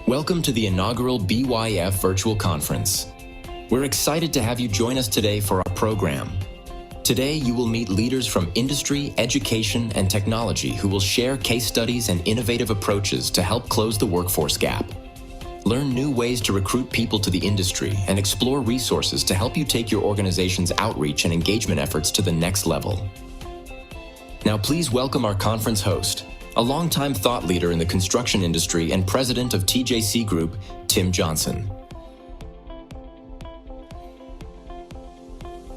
Welcome to the inaugural BYF Virtual Conference. We're excited to have you join us today for our program. Today, you will meet leaders from industry, education, and technology who will share case studies and innovative approaches to help close the workforce gap. Learn new ways to recruit people to the industry and explore resources to help you take your organization's outreach and engagement efforts to the next level. Now, please welcome our conference host, a longtime thought leader in the construction industry and president of TJC Group, Tim Johnson.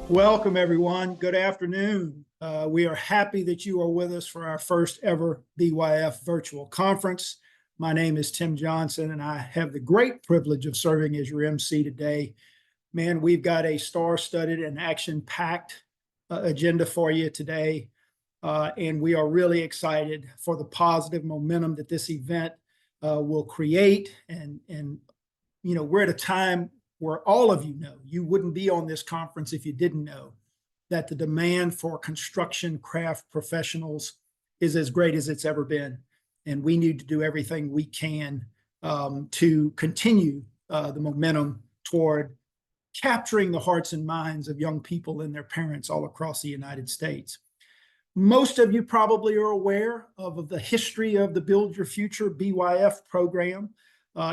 Welcome, everyone. Good afternoon. We are happy that you are with us for our first ever BYF virtual conference. My name is Tim Johnson, and I have the great privilege of serving as your MC today. Man, we've got a star-studded and action-packed agenda for you today. And we are really excited for the positive momentum that this event will create. And you know, we're at a time where all of you know, you wouldn't be on this conference if you didn't know that the demand for construction craft professionals is as great as it's ever been. And we need to do everything we can to continue the momentum toward capturing the hearts and minds of young people and their parents all across the United States. Most of you probably are aware of the history of the Build Your Future BYF program.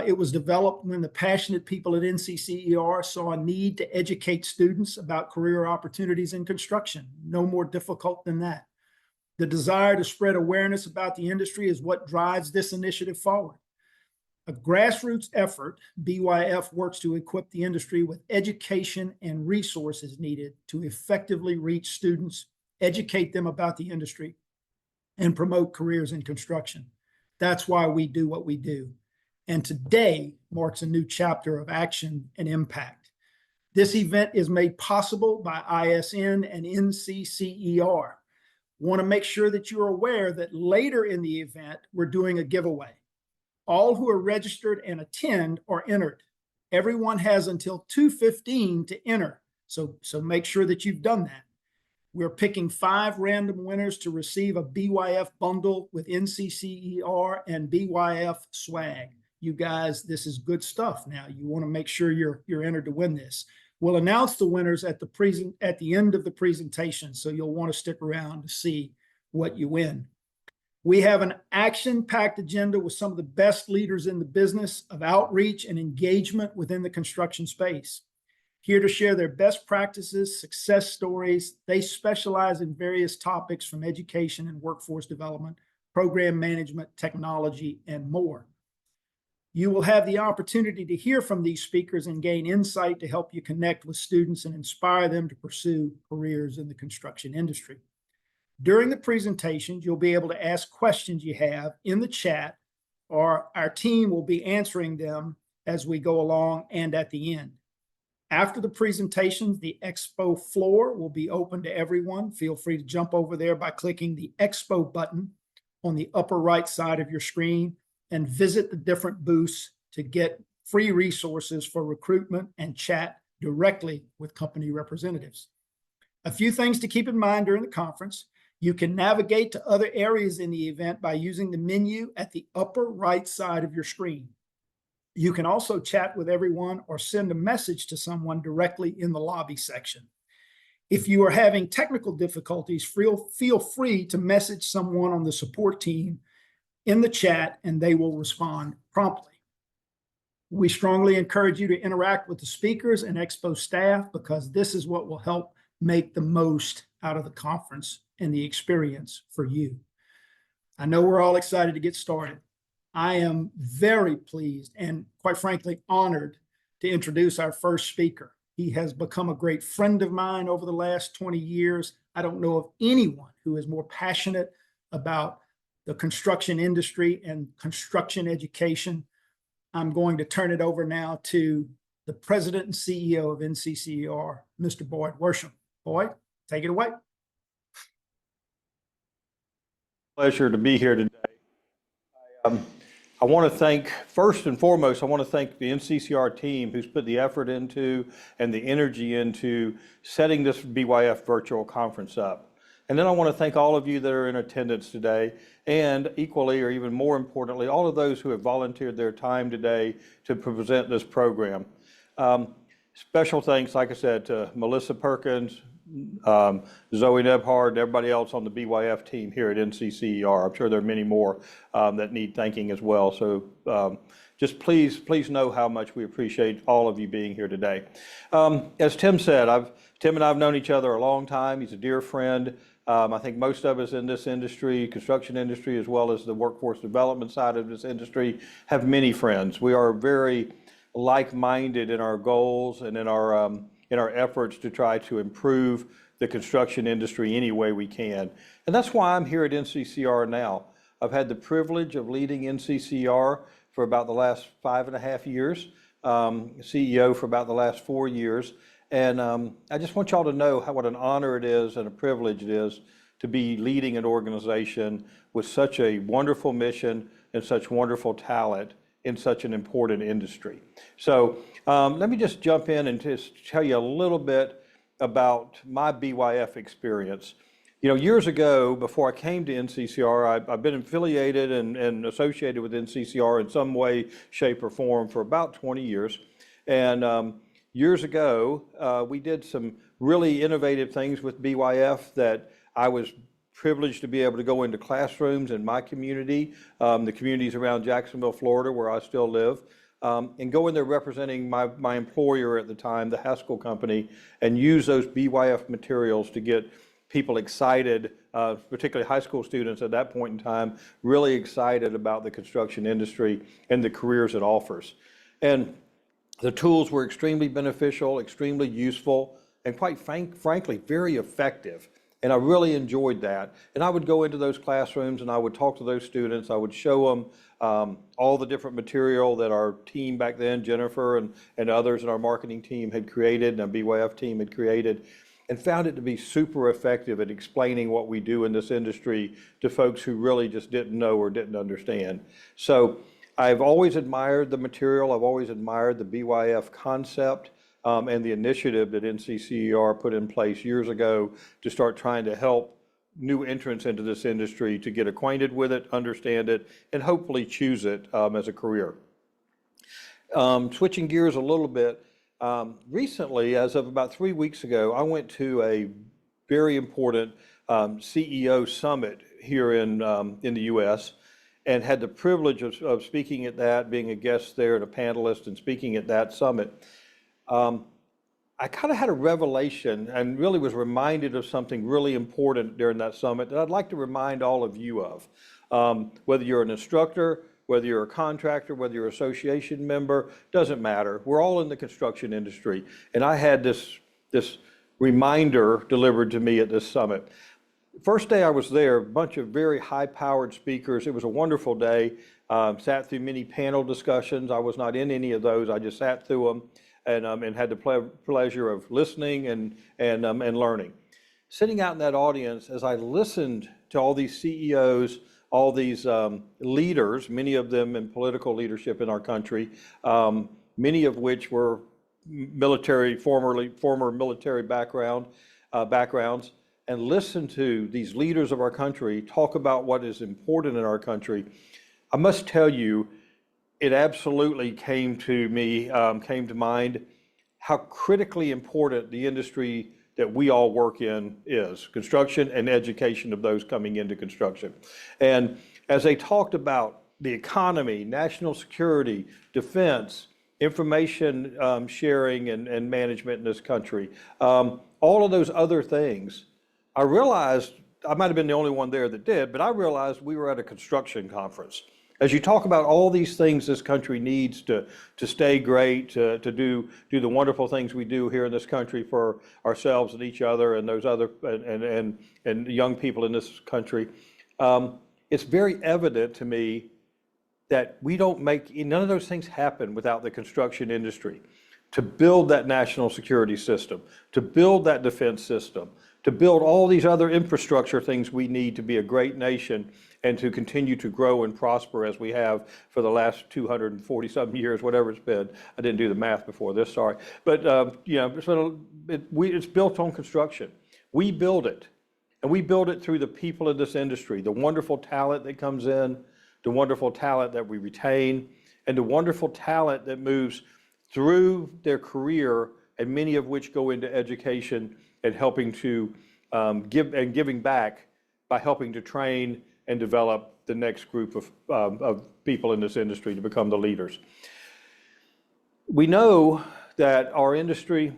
It was developed when the passionate people at NCCER saw a need to educate students about career opportunities in construction. No more difficult than that. The desire to spread awareness about the industry is what drives this initiative forward. A grassroots effort, BYF works to equip the industry with education and resources needed to effectively reach students, educate them about the industry, and promote careers in construction. That's why we do what we do. And today marks a new chapter of action and impact. This event is made possible by ISN and NCCER. Want to make sure that you're aware that later in the event, we're doing a giveaway. All who are registered and attend are entered. Everyone has until 2:15 to enter. So make sure that you've done that. We're picking 5 random winners to receive a BYF bundle with NCCER and BYF swag. You guys, this is good stuff. Now, you want to make sure you're entered to win this. We'll announce the winners at the end of the presentation, so you'll want to stick around to see what you win. We have an action-packed agenda with some of the best leaders in the business of outreach and engagement within the construction space. Here to share their best practices, success stories. They specialize in various topics from education and workforce development, program management, technology, and more. You will have the opportunity to hear from these speakers and gain insight to help you connect with students and inspire them to pursue careers in the construction industry. During the presentations, you'll be able to ask questions you have in the chat, or our team will be answering them as we go along and at the end. After the presentations, the expo floor will be open to everyone. Feel free to jump over there by clicking the expo button on the upper right side of your screen and visit the different booths to get free resources for recruitment and chat directly with company representatives. A few things to keep in mind during the conference. You can navigate to other areas in the event by using the menu at the upper right side of your screen. You can also chat with everyone or send a message to someone directly in the lobby section. If you are having technical difficulties, feel free to message someone on the support team in the chat and they will respond promptly. We strongly encourage you to interact with the speakers and expo staff because this is what will help make the most out of the conference and the experience for you. I know we're all excited to get started. I am very pleased and quite frankly honored to introduce our first speaker. He has become a great friend of mine over the last 20 years. I don't know of anyone who is more passionate about the construction industry and construction education. I'm going to turn it over now to the president and CEO of NCCER, Mr. Boyd Worsham. Boyd, take it away. Pleasure to be here today. I want to thank, first and foremost, I want to thank the NCCR team who's put the effort into and the energy into setting this BYF virtual conference up. And then I want to thank all of you that are in attendance today, and equally or even more importantly, all of those who have volunteered their time today to present this program. Special thanks, like I said, to Melissa Perkins, Zoe Nebhard, and everybody else on the BYF team here at NCCER. I'm sure there are many more that need thanking as well. So just please know how much we appreciate all of you being here today. As Tim said, Tim and I have known each other a long time. He's a dear friend. I think most of us in this industry, construction industry, as well as the workforce development side of this industry, have many friends. We are very like-minded in our goals and in our efforts to try to improve the construction industry any way we can. And that's why I'm here at NCCR now. I've had the privilege of leading NCCR for about the last 5.5 years, CEO for about the last 4 years. And I just want y'all to know what an honor it is and a privilege it is to be leading an organization with such a wonderful mission and such wonderful talent in such an important industry. So let me just jump in and just tell you a little bit about my BYF experience. You know, years ago, before I came to NCCR, I've been affiliated and associated with NCCR in some way, shape, or form for about 20 years. And years ago, we did some really innovative things with BYF that I was privileged to be able to go into classrooms in my community, the communities around Jacksonville, Florida, where I still live, and go in there representing my employer at the time, the Haskell Company, and use those BYF materials to get people excited, particularly high school students at that point in time, really excited about the construction industry and the careers it offers. And the tools were extremely beneficial, extremely useful, and quite frankly, very effective. And I really enjoyed that. And I would go into those classrooms and I would talk to those students. I would show them all the different material that our team back then, Jennifer and others in our marketing team had created, and our BYF team had created, and found it to be super effective at explaining what we do in this industry to folks who really just didn't know or didn't understand. So I've always admired the material. I've always admired the BYF concept. And the initiative that NCCER put in place years ago to start trying to help new entrants into this industry to get acquainted with it, understand it, and hopefully choose it as a career. Switching gears a little bit, recently, as of about 3 weeks ago, I went to a very important CEO summit here in the U.S. and had the privilege of speaking at that, being a guest there and a panelist and speaking at that summit. I kind of had a revelation and really was reminded of something really important during that summit that I'd like to remind all of you of. Whether you're an instructor, whether you're a contractor, whether you're an association member, doesn't matter. We're all in the construction industry. And I had this reminder delivered to me at this summit. First day I was there, a bunch of very high-powered speakers. It was a wonderful day. Sat through many panel discussions. I was not in any of those. I just sat through them. And had the pleasure of listening and learning. Sitting out in that audience, as I listened to all these CEOs, all these leaders, many of them in political leadership in our country, many of which were former military backgrounds, and listened to these leaders of our country talk about what is important in our country, I must tell you, it absolutely came to mind how critically important the industry that we all work in is, construction and education of those coming into construction. And as they talked about the economy, national security, defense, information sharing and management in this country, all of those other things, I realized, I might have been the only one there that did, but I realized we were at a construction conference. As you talk about all these things this country needs to stay great, to do the wonderful things we do here in this country for ourselves and each other and those other and young people in this country, it's very evident to me that we don't make, none of those things happen without the construction industry. To build that national security system, to build that defense system, to build all these other infrastructure things we need to be a great nation and to continue to grow and prosper as we have for the last 240-something years, whatever it's been. I didn't do the math before this, sorry. But you know, it's built on construction. We build it. And we build it through the people in this industry, the wonderful talent that comes in, the wonderful talent that we retain, and the wonderful talent that moves through their career, and many of which go into education and helping to giving back by helping to train and develop the next group of people in this industry to become the leaders. We know that our industry,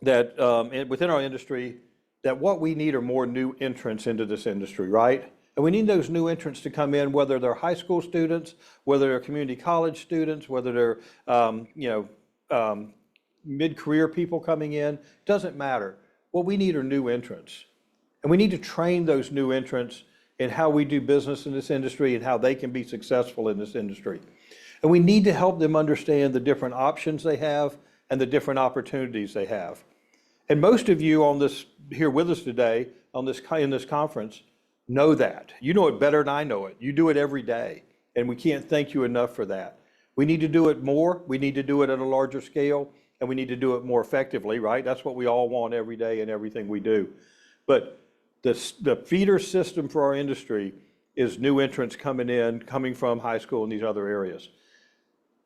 within our industry, that what we need are more new entrants into this industry, right? And we need those new entrants to come in, whether they're high school students, whether they're community college students, whether they're mid-career people coming in, doesn't matter. What we need are new entrants. And we need to train those new entrants in how we do business in this industry and how they can be successful in this industry. And we need to help them understand the different options they have and the different opportunities they have. And most of you on this here with us today in this conference know that. You know it better than I know it. You do it every day, and we can't thank you enough for that. We need to do it more. We need to do it at a larger scale, and we need to do it more effectively, right? That's what we all want every day in everything we do. But the feeder system for our industry is new entrants coming from high school and these other areas.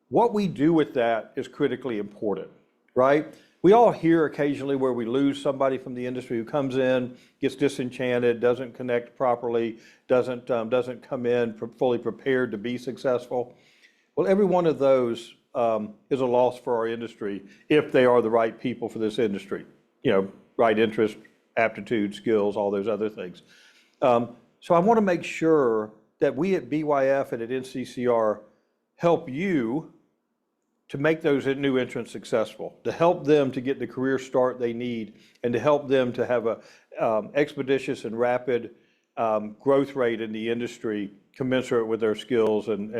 What we do with that is critically important, right? We all hear occasionally where we lose somebody from the industry who comes in, gets disenchanted, doesn't connect properly, doesn't come in fully prepared to be successful. Well, every one of those is a loss for our industry if they are the right people for this industry. Right interest, aptitude, skills, all those other things. So I want to make sure that we at BYF and at NCCR help you to make those new entrants successful, to help them to get the career start they need, and to help them to have a expeditious and rapid growth rate in the industry commensurate with their skills and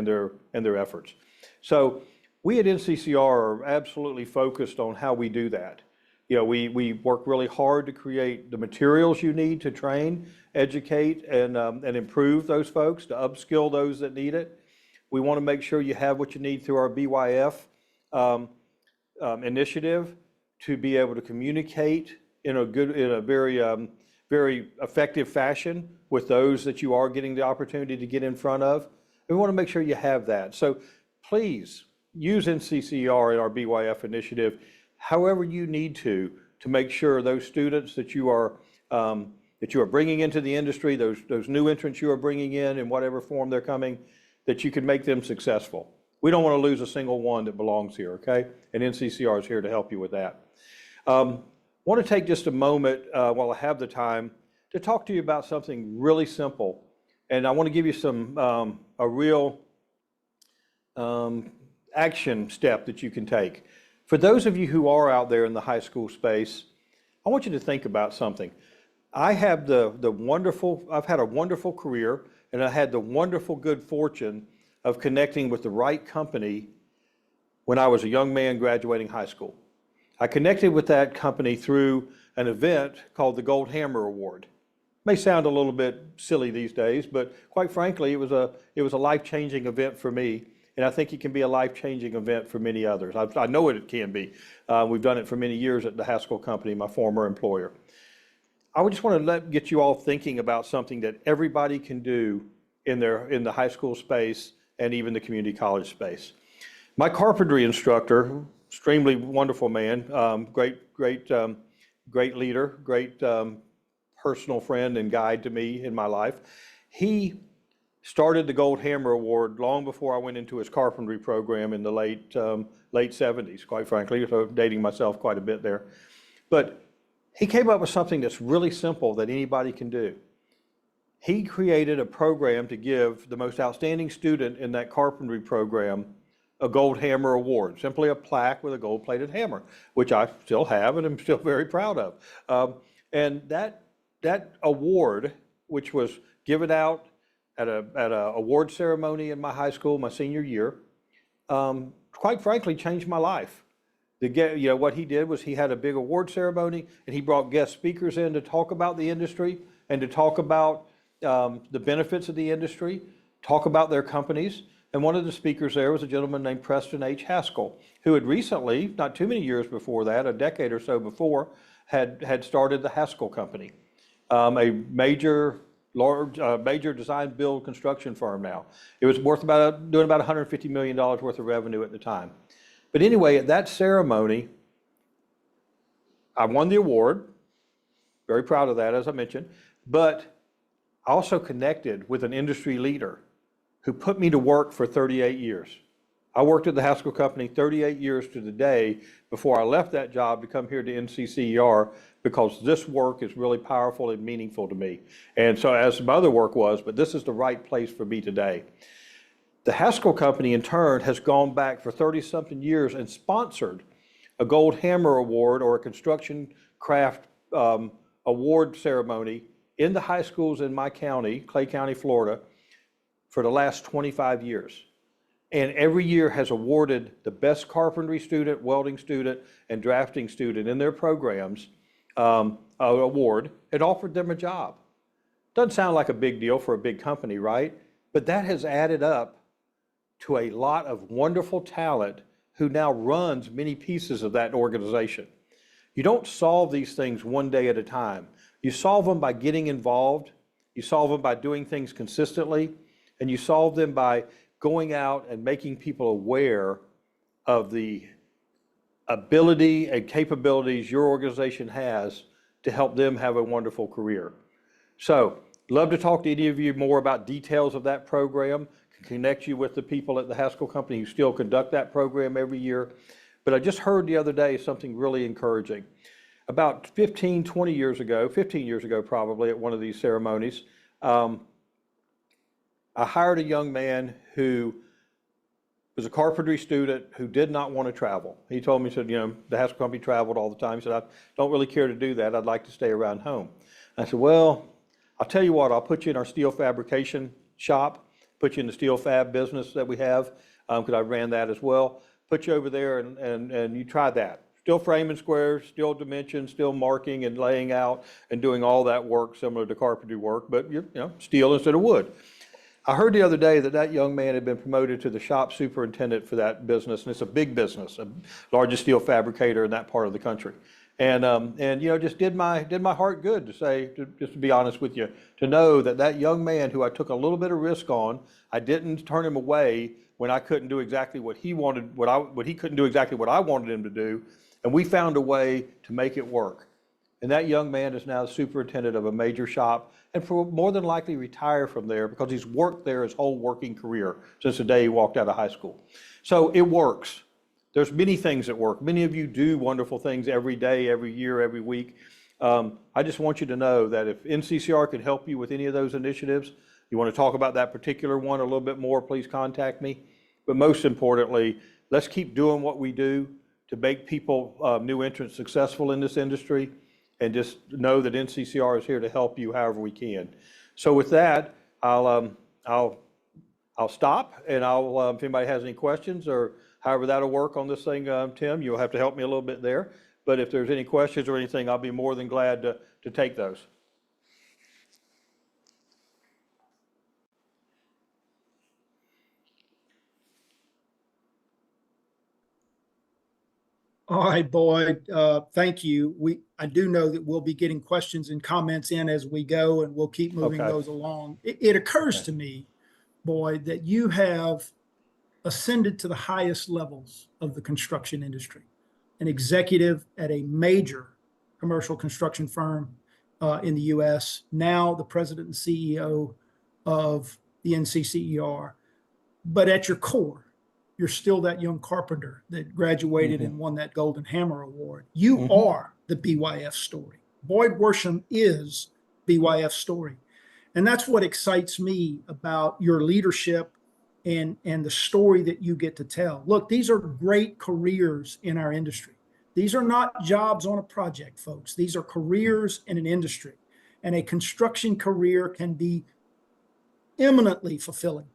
their efforts. So we at NCCR are absolutely focused on how we do that. We work really hard to create the materials you need to train, educate, and improve those folks, to upskill those that need it. We want to make sure you have what you need through our BYF initiative to be able to communicate in a very effective fashion with those that you are getting the opportunity to get in front of. We want to make sure you have that. So please use NCCR in our BYF initiative however you need to make sure those students that you are bringing into the industry, those new entrants you are bringing in whatever form they're coming, that you can make them successful. We don't want to lose a single one that belongs here, okay? And NCCR is here to help you with that. I want to take just a moment while I have the time to talk to you about something really simple. And I want to give you a real action step that you can take. For those of you who are out there in the high school space, I want you to think about something. I've had a wonderful career, and I had the wonderful good fortune of connecting with the right company when I was a young man graduating high school. I connected with that company through an event called the Gold Hammer Award. May sound a little bit silly these days, but quite frankly, it was a life-changing event for me, and I think it can be a life-changing event for many others. I know it can be. We've done it for many years at the Haskell Company, my former employer. I just want to get you all thinking about something that everybody can do in the high school space and even the community college space. My carpentry instructor, extremely wonderful man, great leader, great personal friend and guide to me in my life. He started the Gold Hammer Award long before I went into his carpentry program in the late 70s, quite frankly, so dating myself quite a bit there. But he came up with something that's really simple that anybody can do. He created a program to give the most outstanding student in that carpentry program a Gold Hammer Award, simply a plaque with a gold-plated hammer, which I still have and I'm still very proud of. And that award, which was given out at a award ceremony in my high school, my senior year, quite frankly changed my life. What he did was he had a big award ceremony, and he brought guest speakers in to talk about the industry and to talk about the benefits of the industry, talk about their companies. And one of the speakers there was a gentleman named Preston H. Haskell, who had recently, not too many years before that, a decade or so before, had started the Haskell Company. a major design build construction firm now. It was doing about $150 million worth of revenue at the time. But anyway, at that ceremony, I won the award. Very proud of that, as I mentioned. But I also connected with an industry leader who put me to work for 38 years. I worked at the Haskell Company 38 years to the day before I left that job to come here to NCCER, because this work is really powerful and meaningful to me. And so, as my other work was, but this is the right place for me today. The Haskell Company, in turn, has gone back for 30-something years and sponsored a Gold Hammer Award, or a construction craft award ceremony, in the high schools in my county, Clay County, Florida, for the last 25 years. And every year has awarded the best carpentry student, welding student, and drafting student in their programs an award, and offered them a job. Doesn't sound like a big deal for a big company, right? But that has added up to a lot of wonderful talent who now runs many pieces of that organization. You don't solve these things one day at a time. You solve them by getting involved, you solve them by doing things consistently, and you solve them by going out and making people aware of the ability and capabilities your organization has to help them have a wonderful career. So, love to talk to any of you more about details of that program, connect you with the people at the Haskell Company who still conduct that program every year. But I just heard the other day something really encouraging. About 15 years ago probably, at one of these ceremonies, I hired a young man who was a carpentry student who did not want to travel. He told me, he said, the Haskell Company traveled all the time. He said, I don't really care to do that. I'd like to stay around home. I said, well, I'll tell you what, I'll put you in our steel fabrication shop, put you in the steel fab business that we have, because I ran that as well. Put you over there and you try that. Still framing squares, still dimensions, still marking and laying out and doing all that work similar to carpentry work, but steel instead of wood. I heard the other day that that young man had been promoted to the shop superintendent for that business, and it's a big business, a largest steel fabricator in that part of the country. And just did my heart good to say, just to be honest with you, to know that that young man who I took a little bit of risk on, I didn't turn him away when I couldn't do exactly what he wanted, what he couldn't do exactly what I wanted him to do, and we found a way to make it work. And that young man is now the superintendent of a major shop, and will more than likely retire from there because he's worked there his whole working career since the day he walked out of high school. So it works. There's many things that work. Many of you do wonderful things every day, every year, every week. I just want you to know that if NCCR can help you with any of those initiatives, you want to talk about that particular one a little bit more, please contact me. But most importantly, let's keep doing what we do to make people, new entrants, successful in this industry, and just know that NCCR is here to help you however we can. So with that, I'll stop, and if anybody has any questions or however that'll work on this thing, Tim, you'll have to help me a little bit there. But if there's any questions or anything, I'll be more than glad to take those. All right, Boyd, thank you. I do know that we'll be getting questions and comments in as we go, and we'll keep moving those along. It occurs to me, Boyd, that you have ascended to the highest levels of the construction industry, an executive at a major commercial construction firm in the U.S., now the president and CEO of the NCCER. But at your core, you're still that young carpenter that graduated and won that Golden Hammer Award. You are the BYF story. Boyd Worsham is BYF story. And that's what excites me about your leadership and the story that you get to tell. Look, these are great careers in our industry. These are not jobs on a project, folks. These are careers in an industry. And a construction career can be eminently fulfilling.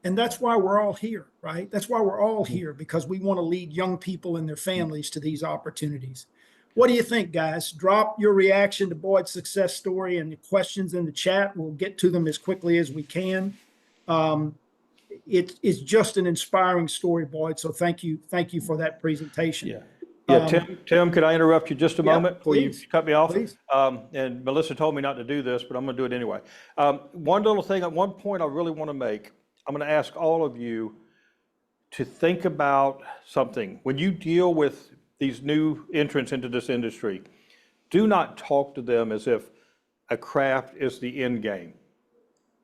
And that's why we're all here, right? That's why we're all here, because we want to lead young people and their families to these opportunities. What do you think, guys? Drop your reaction to Boyd's success story and the questions in the chat. We'll get to them as quickly as we can. It's just an inspiring story, Boyd. So thank you for that presentation. Yeah. Yeah, Tim, could I interrupt you just a moment before you please, cut me off? please. And Melissa told me not to do this, but I'm going to do it anyway. One little thing, at one point I really want to make, I'm going to ask all of you to think about something. When you deal with these new entrants into this industry, do not talk to them as if a craft is the end game.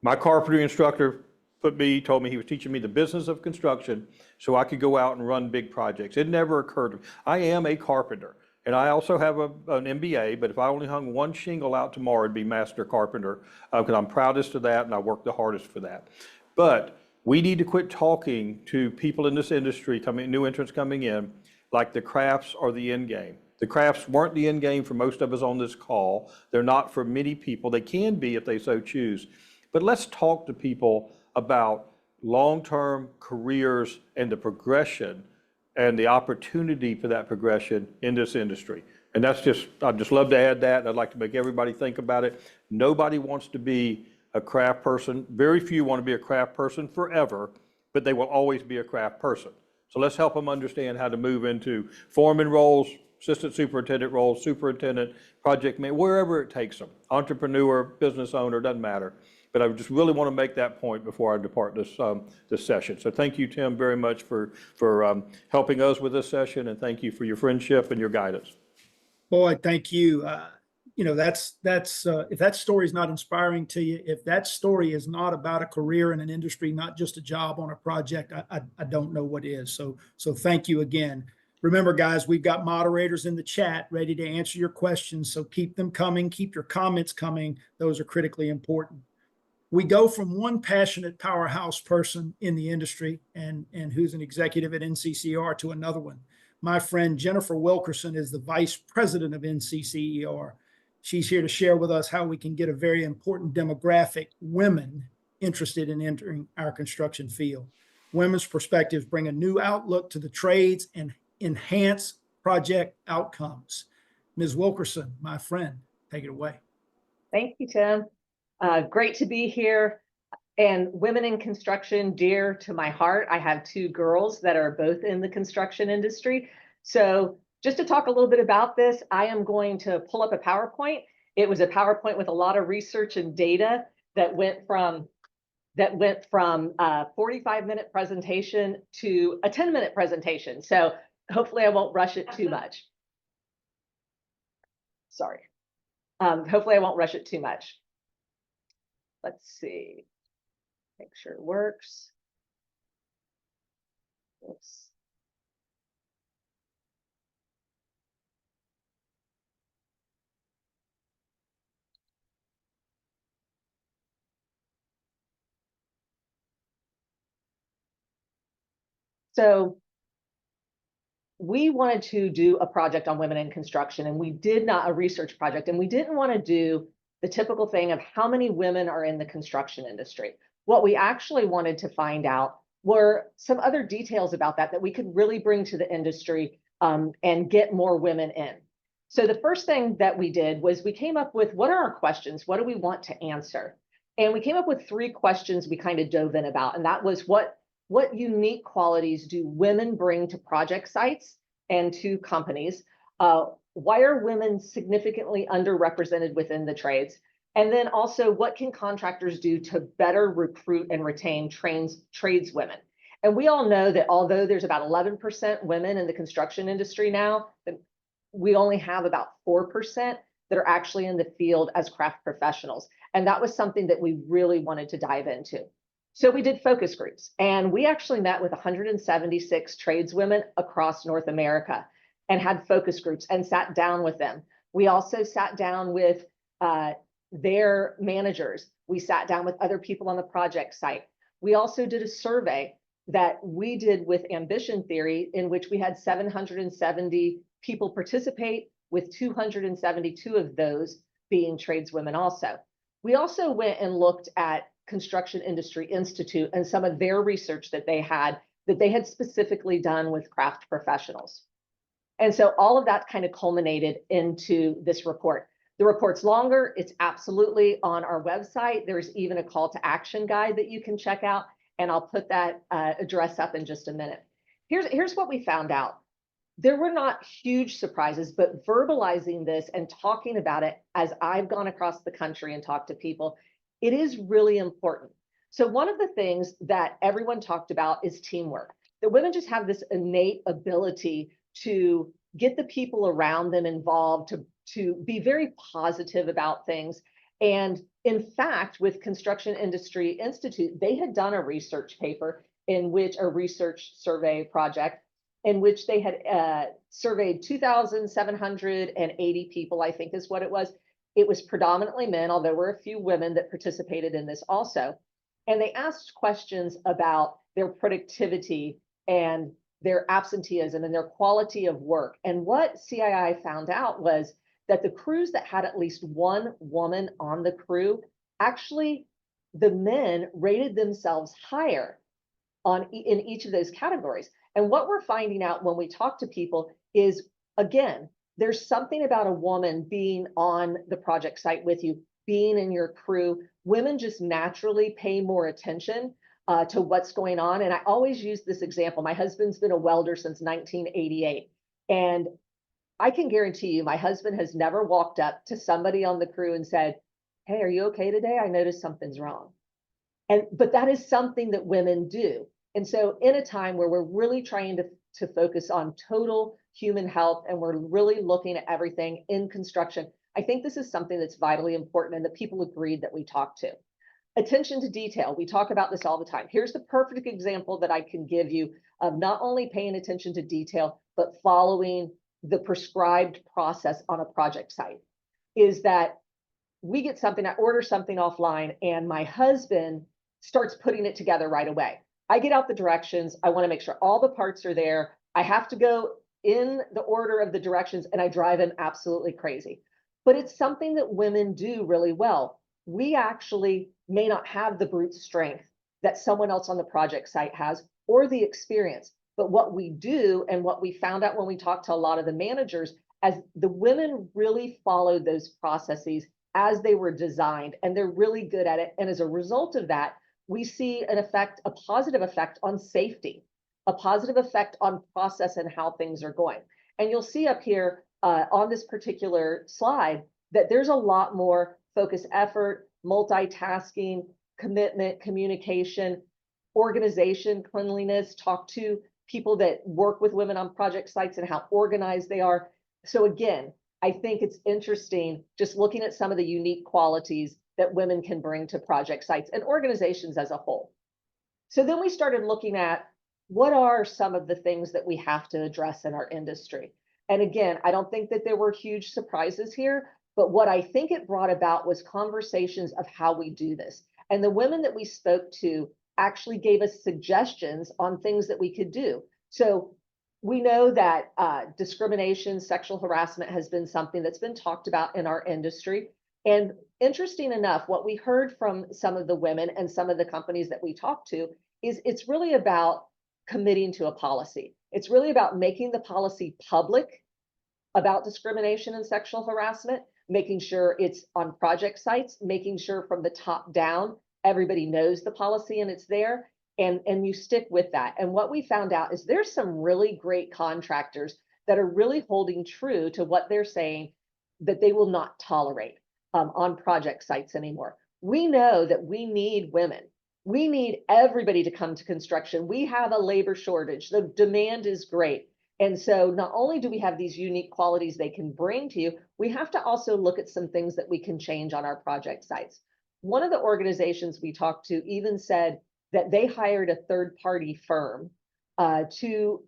My carpentry instructor told me he was teaching me the business of construction so I could go out and run big projects. It never occurred to me. I am a carpenter and I also have an MBA, but if I only hung one shingle out tomorrow, it'd be master carpenter because I'm proudest of that and I work the hardest for that. But we need to quit talking to people in this industry, new entrants coming in, like the crafts are the end game. The crafts weren't the end game for most of us on this call. They're not for many people. They can be if they so choose. But let's talk to people about long-term careers and the progression and the opportunity for that progression in this industry. And I'd just love to add that. And I'd like to make everybody think about it. Nobody wants to be a craft person. Very few want to be a craft person forever, but they will always be a craft person. So let's help them understand how to move into foreman roles, assistant superintendent roles, superintendent, project manager, wherever it takes them. Entrepreneur, business owner, doesn't matter. But I just really want to make that point before I depart this session. So thank you, Tim, very much for helping us with this session, and thank you for your friendship and your guidance. Boy, thank you. That's if that story is not inspiring to you, if that story is not about a career in an industry, not just a job on a project, I don't know what is. So thank you again. Remember, guys, we've got moderators in the chat ready to answer your questions. So keep them coming. Keep your comments coming. Those are critically important. We go from one passionate powerhouse person in the industry and who's an executive at NCCER to another one. My friend Jennifer Wilkerson is the vice president of NCCER. She's here to share with us how we can get a very important demographic, women, interested in entering our construction field. Women's perspectives bring a new outlook to the trades and enhance project outcomes. Ms. Wilkerson, my friend, take it away. Thank you, Tim. Great to be here. And women in construction, dear to my heart. I have two girls that are both in the construction industry. So just to talk a little bit about this, I am going to pull up a PowerPoint. It was a PowerPoint with a lot of research and data that went from a 45-minute presentation to a 10-minute presentation. So hopefully I won't rush it too much. Sorry. Hopefully I won't rush it too much. Let's see. Make sure it works. Oops. So we wanted to do a project on women in construction, and we did not a research project, and we didn't want to do the typical thing of how many women are in the construction industry. What we actually wanted to find out were some other details about that we could really bring to the industry and get more women in. So the first thing that we did was we came up with, what are our questions? What do we want to answer? And we came up with 3 questions we kind of dove in about, and that was what unique qualities do women bring to project sites and to companies? Why are women significantly underrepresented within the trades? And then also, what can contractors do to better recruit and retain tradeswomen? And we all know that although there's about 11% women in the construction industry now, we only have about 4% that are actually in the field as craft professionals. And that was something that we really wanted to dive into. So we did focus groups, and we actually met with 176 tradeswomen across North America and had focus groups and sat down with them. We also sat down with their managers. We sat down with other people on the project site. We also did a survey that we did with Ambition Theory, in which we had 770 people participate, with 272 of those being tradeswomen also. We also went and looked at Construction Industry Institute and some of their research that they had specifically done with craft professionals. And so all of that kind of culminated into this report. The report's longer. It's absolutely on our website. There's even a call to action guide that you can check out, and I'll put that address up in just a minute. Here's what we found out. there were not huge surprises, but verbalizing this and talking about it as I've gone across the country and talked to people, it is really important. So one of the things that everyone talked about is teamwork. That women just have this innate ability to get the people around them involved, to be very positive about things. And in fact, with Construction Industry Institute, they had done a research paper in which a research survey project in which they had surveyed 2,780 people, I think is what it was. It was predominantly men, although there were a few women that participated in this also. And they asked questions about their productivity and their absenteeism and their quality of work. And what CII found out was that the crews that had at least one woman on the crew, actually the men rated themselves higher in each of those categories. And what we're finding out when we talk to people is, again, there's something about a woman being on the project site with you, being in your crew. Women just naturally pay more attention to what's going on. And I always use this example. My husband's been a welder since 1988. And I can guarantee you, my husband has never walked up to somebody on the crew and said, "Hey, are you okay today? I noticed something's wrong." But that is something that women do. And so in a time where we're really trying to focus on total human health and we're really looking at everything in construction, I think this is something that's vitally important and that people agreed that we talk to. Attention to detail. We talk about this all the time. Here's the perfect example that I can give you of not only paying attention to detail, but following the prescribed process on a project site. Is that we get something, I order something offline, and my husband starts putting it together right away. I get out the directions. I want to make sure all the parts are there. I have to go in the order of the directions, and I drive him absolutely crazy. But it's something that women do really well. We actually may not have the brute strength that someone else on the project site has or the experience. But what we do, and what we found out when we talked to a lot of the managers, as the women really followed those processes as they were designed, and they're really good at it. And as a result of that, we see an effect, a positive effect on safety, a positive effect on process and how things are going. And you'll see up here on this particular slide that there's a lot more focus, effort, multitasking, commitment, communication, organization, cleanliness, talk to people that work with women on project sites and how organized they are. So again, I think it's interesting just looking at some of the unique qualities that women can bring to project sites and organizations as a whole. So then we started looking at what are some of the things that we have to address in our industry. And again, I don't think that there were huge surprises here, but what I think it brought about was conversations of how we do this. And the women that we spoke to actually gave us suggestions on things that we could do. So we know that discrimination, sexual harassment has been something that's been talked about in our industry. And interesting enough, what we heard from some of the women and some of the companies that we talked to is it's really about committing to a policy. It's really about making the policy public about discrimination and sexual harassment, making sure it's on project sites, making sure from the top down, everybody knows the policy and it's there, and you stick with that. And what we found out is there's some really great contractors that are really holding true to what they're saying that they will not tolerate on project sites anymore. We know that we need women. We need everybody to come to construction. We have a labor shortage. The demand is great. And so not only do we have these unique qualities they can bring to you, we have to also look at some things that we can change on our project sites. One of the organizations we talked to even said that they hired a third-party firm to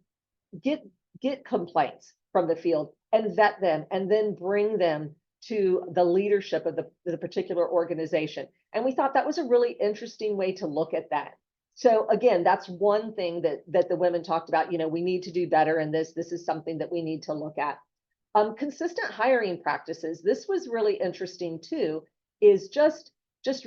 get complaints from the field and vet them and then bring them to the leadership of the particular organization. And we thought that was a really interesting way to look at that. So again, that's one thing that the women talked about. You know, we need to do better in this. This is something that we need to look at. Consistent hiring practices. This was really interesting too, is just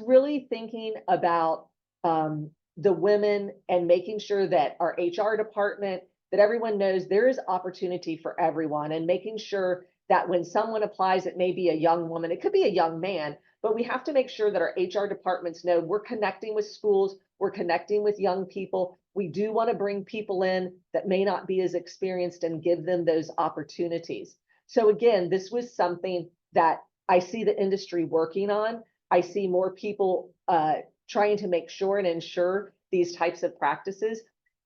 really thinking about the women and making sure that our HR department, that everyone knows there is opportunity for everyone, and making sure that when someone applies, it may be a young woman, it could be a young man, but we have to make sure that our HR departments know we're connecting with schools, we're connecting with young people. We do want to bring people in that may not be as experienced and give them those opportunities. So again, this was something that I see the industry working on. I see more people trying to make sure and ensure these types of practices.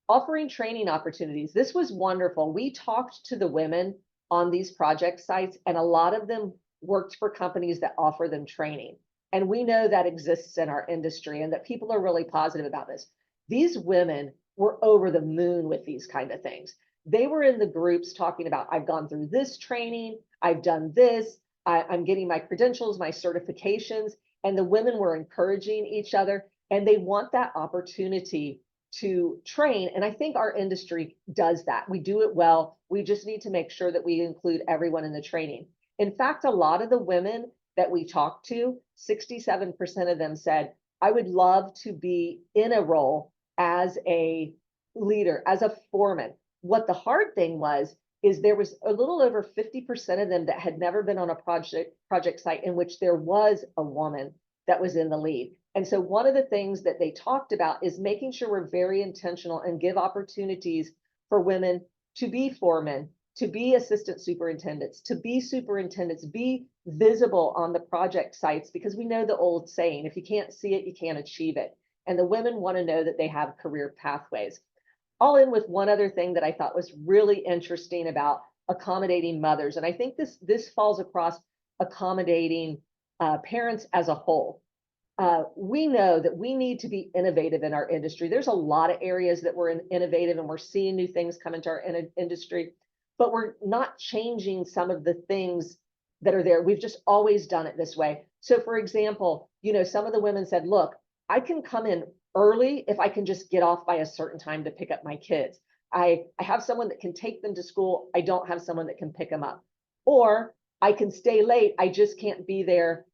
Offering training opportunities. This was wonderful. We talked to the women on these project sites, and a lot of them worked for companies that offer them training. And we know that exists in our industry and that people are really positive about this. These women were over the moon with these kind of things. They were in the groups talking about, I've gone through this training, I've done this, I'm getting my credentials, my certifications, and the women were encouraging each other, and they want that opportunity to train. And I think our industry does that. We do it well. We just need to make sure that we include everyone in the training. In fact, a lot of the women that we talked to, 67% of them said, I would love to be in a role as a leader, as a foreman. What the hard thing was, is there was a little over 50% of them that had never been on a project site in which there was a woman that was in the lead. And so one of the things that they talked about is making sure we're very intentional and give opportunities for women to be foremen, to be assistant superintendents, to be superintendents, be visible on the project sites, because we know the old saying, if you can't see it, you can't achieve it. And the women want to know that they have career pathways. I'll end with one other thing that I thought was really interesting about accommodating mothers. And I think this falls across accommodating parents as a whole. We know that we need to be innovative in our industry. There's a lot of areas that we're innovative and we're seeing new things come into our industry, but we're not changing some of the things that are there. We've just always done it this way. So for example, some of the women said, look, I can come in early if I can just get off by a certain time to pick up my kids. I have someone that can take them to school. I don't have someone that can pick them up. Or I can stay late. I just can't be there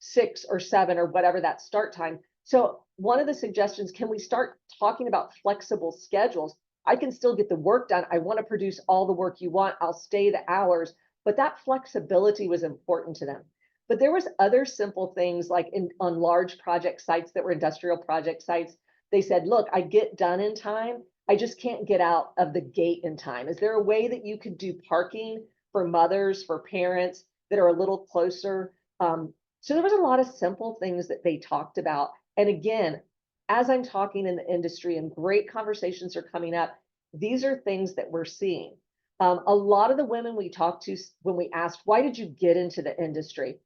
6 or 7 or whatever that start time. So one of the suggestions, can we start talking about flexible schedules? I can still get the work done. I want to produce all the work you want. I'll stay the hours, but that flexibility was important to them. But there was other simple things like on large project sites that were industrial project sites. They said, look, I get done in time. I just can't get out of the gate in time. Is there a way that you could do parking for mothers, for parents that are a little closer? So there was a lot of simple things that they talked about. And again, as I'm talking in the industry and great conversations are coming up, these are things that we're seeing. A lot of the women we talked to, when we asked, why did you get into the industry?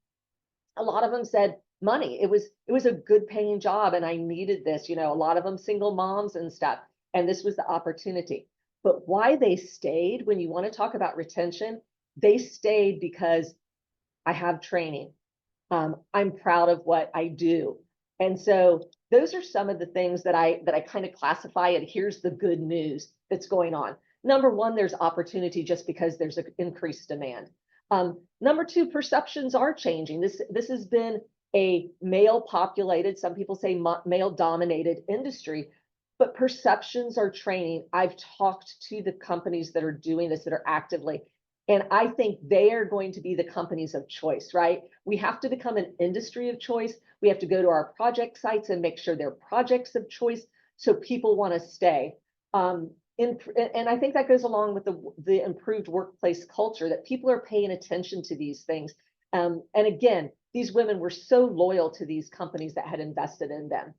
A lot of them said money. It was a good paying job and I needed this, a lot of them single moms and stuff. And this was the opportunity. But why they stayed, when you want to talk about retention, they stayed because I have training. I'm proud of what I do. And so those are some of the things that I kind of classify, and here's the good news that's going on. Number one, there's opportunity just because there's an increased demand. Number two, perceptions are changing. This has been a male populated, some people say male dominated industry, but perceptions are training. I've talked to the companies that are doing this, that are actively, and I think they are going to be the companies of choice, right? We have to become an industry of choice. We have to go to our project sites and make sure they're projects of choice so people want to stay. And I think that goes along with the improved workplace culture, that people are paying attention to these things. And again, these women were so loyal to these companies that had invested in them.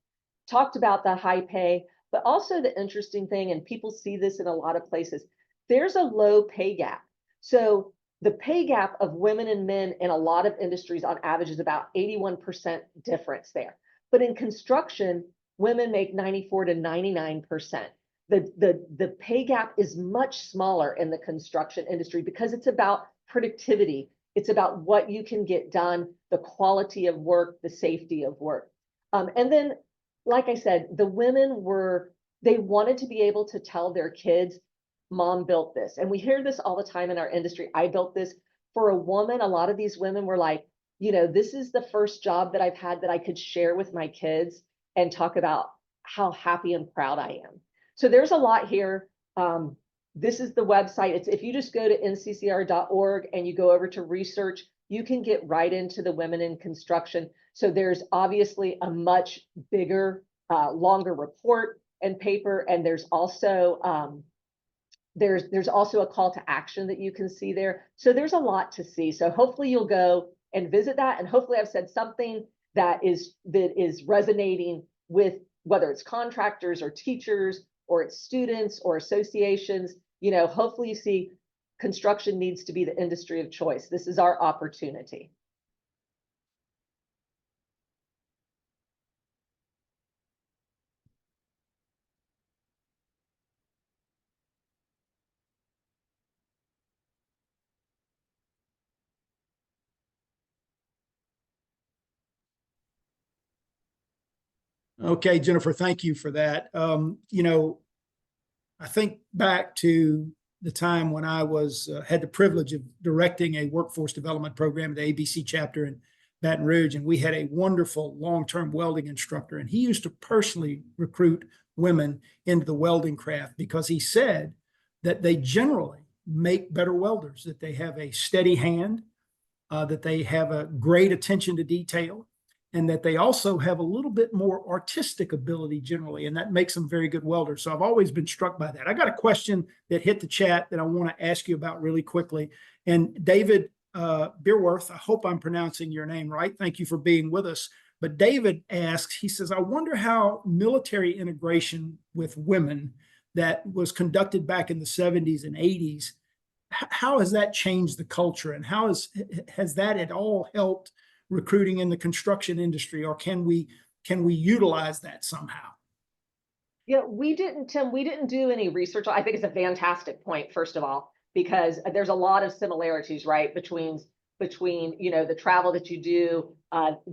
Talked about the high pay, but also the interesting thing, and people see this in a lot of places, there's a low pay gap. So the pay gap of women and men in a lot of industries on average is about 81% difference there. But in construction, women make 94 to 99%. The pay gap is much smaller in the construction industry because it's about productivity. It's about what you can get done, the quality of work, the safety of work. And then, like I said, the women they wanted to be able to tell their kids, Mom built this. And we hear this all the time in our industry. I built this. For a woman, a lot of these women were like, this is the first job that I've had that I could share with my kids and talk about how happy and proud I am. So there's a lot here. This is the website. If you just go to nccr.org and you go over to research, you can get right into the women in construction. So there's obviously a much bigger, longer report and paper, and there's also a call to action that you can see there. So there's a lot to see. So hopefully you'll go and visit that, and hopefully I've said something that is resonating with whether it's contractors or teachers or it's students or associations. You know, hopefully you see construction needs to be the industry of choice. This is our opportunity. Okay, Jennifer, thank you for that. You know, I think back to the time when I had the privilege of directing a workforce development program at the ABC chapter in Baton Rouge, and we had a wonderful long-term welding instructor, and he used to personally recruit women into the welding craft because he said that they generally make better welders, that they have a steady hand, that they have a great attention to detail, and that they also have a little bit more artistic ability generally, and that makes them very good welders. So I've always been struck by that. I got a question that hit the chat that I want to ask you about really quickly. And David Beerworth, I hope I'm pronouncing your name right. Thank you for being with us. But David asks, he says, I wonder how military integration with women that was conducted back in the 70s and 80s, how has that changed the culture, and how has that at all helped recruiting in the construction industry, or can we utilize that somehow? Yeah, Tim, we didn't do any research. I think it's a fantastic point, first of all, because there's a lot of similarities, right, between you know, the travel that you do,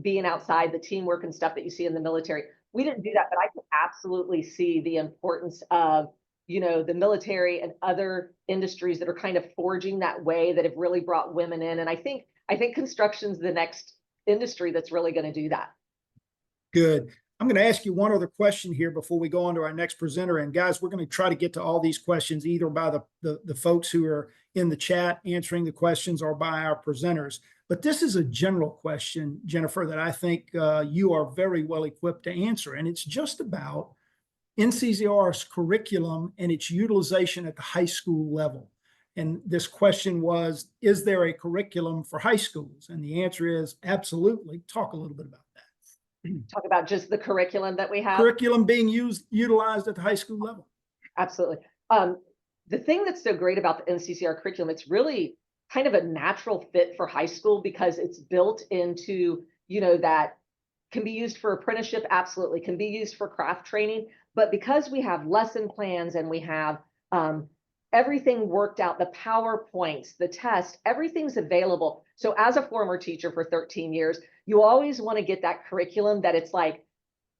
being outside, the teamwork and stuff that you see in the military. We didn't do that, but I can absolutely see the importance of, you know, the military and other industries that are kind of forging that way, that have really brought women in. And I think construction's the next industry that's really going to do that. Good. I'm going to ask you one other question here before we go on to our next presenter. And guys, we're going to try to get to all these questions either by the folks who are in the chat answering the questions or by our presenters. But this is a general question, Jennifer, that I think you are very well equipped to answer. And it's just about NCCR's curriculum and its utilization at the high school level. And this question was, is there a curriculum for high schools? And the answer is absolutely. Talk a little bit about that. Talk about just the curriculum that we have. Curriculum being utilized at the high school level. Absolutely. The thing that's so great about the NCCR curriculum, it's really kind of a natural fit for high school because it's built into, you know, that can be used for apprenticeship, absolutely, can be used for craft training. But because we have lesson plans and we have everything worked out, the PowerPoints, the test, everything's available. So as a former teacher for 13 years, you always want to get that curriculum that it's like,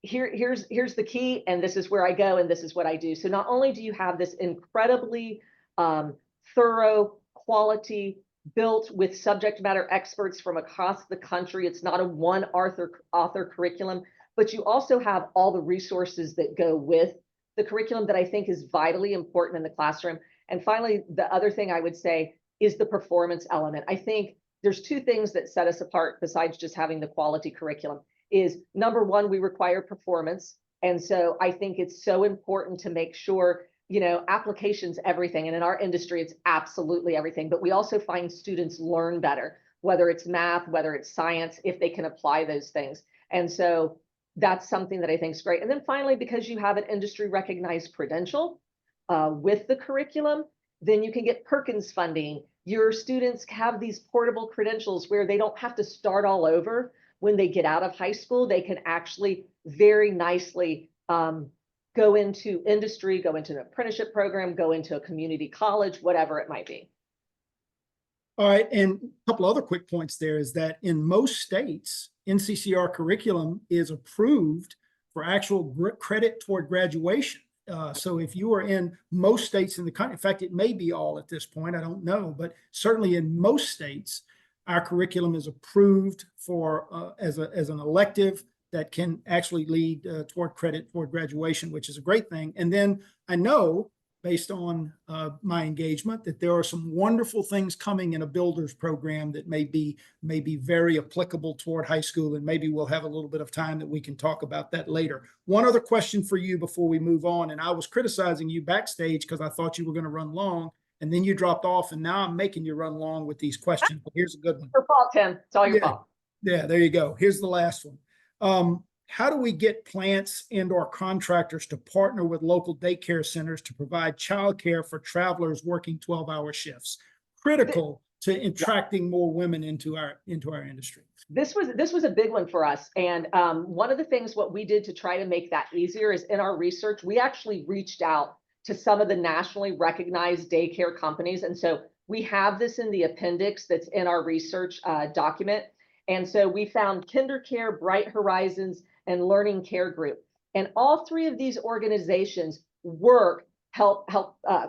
here's the key, and this is where I go, and this is what I do. So not only do you have this incredibly thorough, quality, built with subject matter experts from across the country, it's not a one author curriculum, but you also have all the resources that go with the curriculum that I think is vitally important in the classroom. And finally, the other thing I would say is the performance element. I think there's two things that set us apart besides just having the quality curriculum. Is number one, we require performance. And so I think it's so important to make sure, you know, application's everything. And in our industry, it's absolutely everything. But we also find students learn better, whether it's math, whether it's science, if they can apply those things. And so that's something that I think is great. And then finally, because you have an industry recognized credential with the curriculum, then you can get Perkins funding. Your students have these portable credentials where they don't have to start all over when they get out of high school. They can actually very nicely go into industry, go into an apprenticeship program, go into a community college, whatever it might be. All right, and a couple other quick points there is that in most states, NCCR curriculum is approved for actual credit toward graduation. So if you are in most states in the country, in fact, it may be all at this point, I don't know, but certainly in most states, our curriculum is approved for as an elective that can actually lead toward credit toward graduation, which is a great thing. And then I know, based on my engagement, that there are some wonderful things coming in a builders program that may be very applicable toward high school, and maybe we'll have a little bit of time that we can talk about that later. One other question for you before we move on, and I was criticizing you backstage because I thought you were going to run long, and then you dropped off, and now I'm making you run long with these questions. But here's a good one. Your fault, Tim. It's all your fault. Yeah, there you go. Here's the last one. How do we get plants and or contractors to partner with local daycare centers to provide childcare for travelers working 12-hour shifts? Critical to attracting more women into our industry. This was a big one for us. And one of the things what we did to try to make that easier is in our research, we actually reached out to some of the nationally recognized daycare companies. And so we have this in the appendix that's in our research document. And so we found KinderCare, Bright Horizons, and Learning Care Group. And all three of these organizations help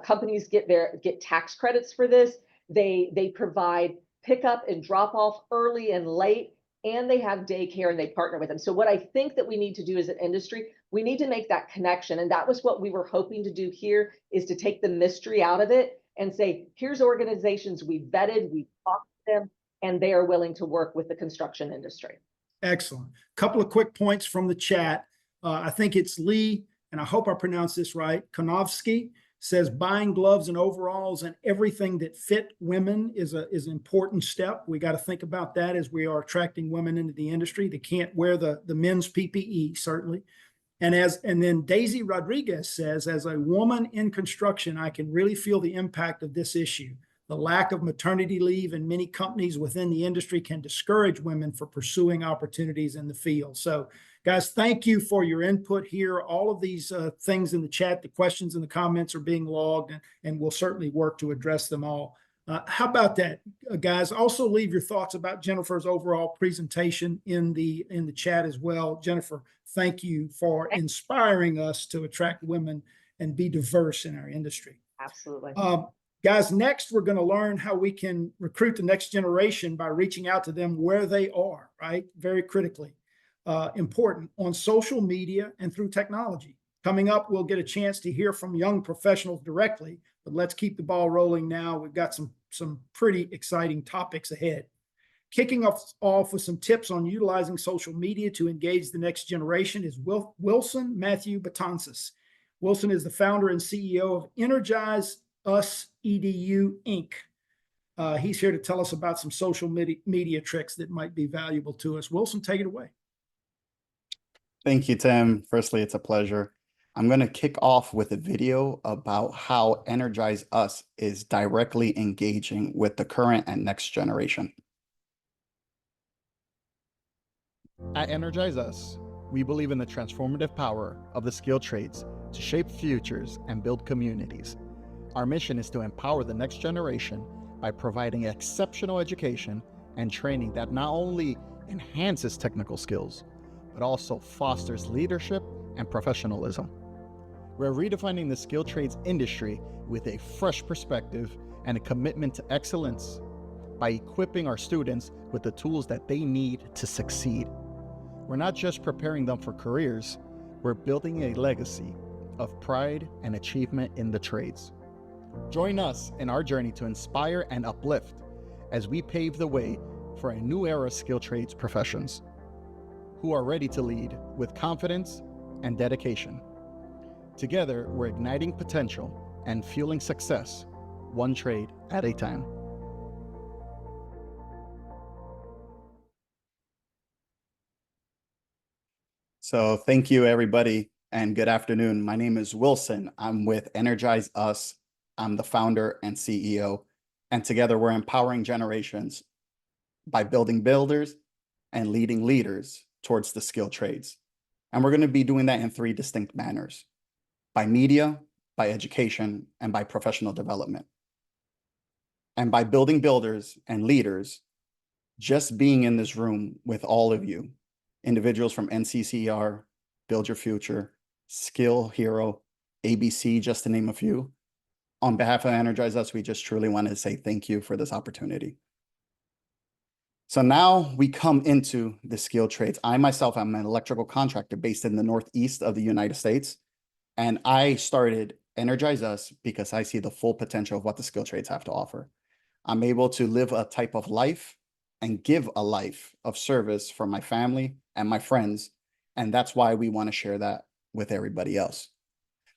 companies get tax credits for this. They provide pickup and drop off early and late, and they have daycare and they partner with them. So what I think that we need to do as an industry, we need to make that connection. And that was what we were hoping to do here, is to take the mystery out of it and say, here's organizations we vetted, we talked to them, and they are willing to work with the construction industry. Excellent. A couple of quick points from the chat. I think it's Lee, and I hope I pronounced this right, Konovsky, says buying gloves and overalls and everything that fit women is an important step. We got to think about that as we are attracting women into the industry. They can't wear the men's PPE, certainly. And then Daisy Rodriguez says, as a woman in construction, I can really feel the impact of this issue. The lack of maternity leave in many companies within the industry can discourage women from pursuing opportunities in the field. So, guys, thank you for your input here. All of these things in the chat, the questions and the comments are being logged, and we'll certainly work to address them all. How about that, guys? Also leave your thoughts about Jennifer's overall presentation in the chat as well. Jennifer, thank you for inspiring us to attract women and be diverse in our industry. Absolutely. Guys, next, we're going to learn how we can recruit the next generation by reaching out to them where they are, right? Very critically important on social media and through technology. Coming up, we'll get a chance to hear from young professionals directly, but let's keep the ball rolling now. We've got some pretty exciting topics ahead. Kicking off with some tips on utilizing social media to engage the next generation is Wilson Matthew Betances. Wilson is the founder and CEO of Energize Us EDU Inc. He's here to tell us about some social media tricks that might be valuable to us. Wilson, take it away. Thank you, Tim. Firstly, it's a pleasure. I'm going to kick off with a video about how Energize Us is directly engaging with the current and next generation. At Energize Us, we believe in the transformative power of the skilled trades to shape futures and build communities. Our mission is to empower the next generation by providing exceptional education and training that not only enhances technical skills, but also fosters leadership and professionalism. We're redefining the skilled trades industry with a fresh perspective and a commitment to excellence by equipping our students with the tools that they need to succeed. We're not just preparing them for careers, we're building a legacy of pride and achievement in the trades. Join us in our journey to inspire and uplift as we pave the way for a new era of skilled trades professions who are ready to lead with confidence and dedication. Together, we're igniting potential and fueling success, one trade at a time. So thank you, everybody, and good afternoon. My name is Wilson. I'm with Energize Us. I'm the founder and CEO, and together we're empowering generations by building builders and leading leaders towards the skilled trades. And we're going to be doing that in three distinct manners: by media, by education, and by professional development. And by building builders and leaders, just being in this room with all of you, individuals from NCCER, Build Your Future, Skill Hero, ABC, just to name a few, on behalf of Energize Us, we just truly wanted to say thank you for this opportunity. So now we come into the skilled trades. I myself am an electrical contractor based in the Northeast of the United States, and I started energize us because I see the full potential of what the skilled trades have to offer. I'm able to live a type of life and give a life of service for my family and my friends. And that's why we want to share that with everybody else.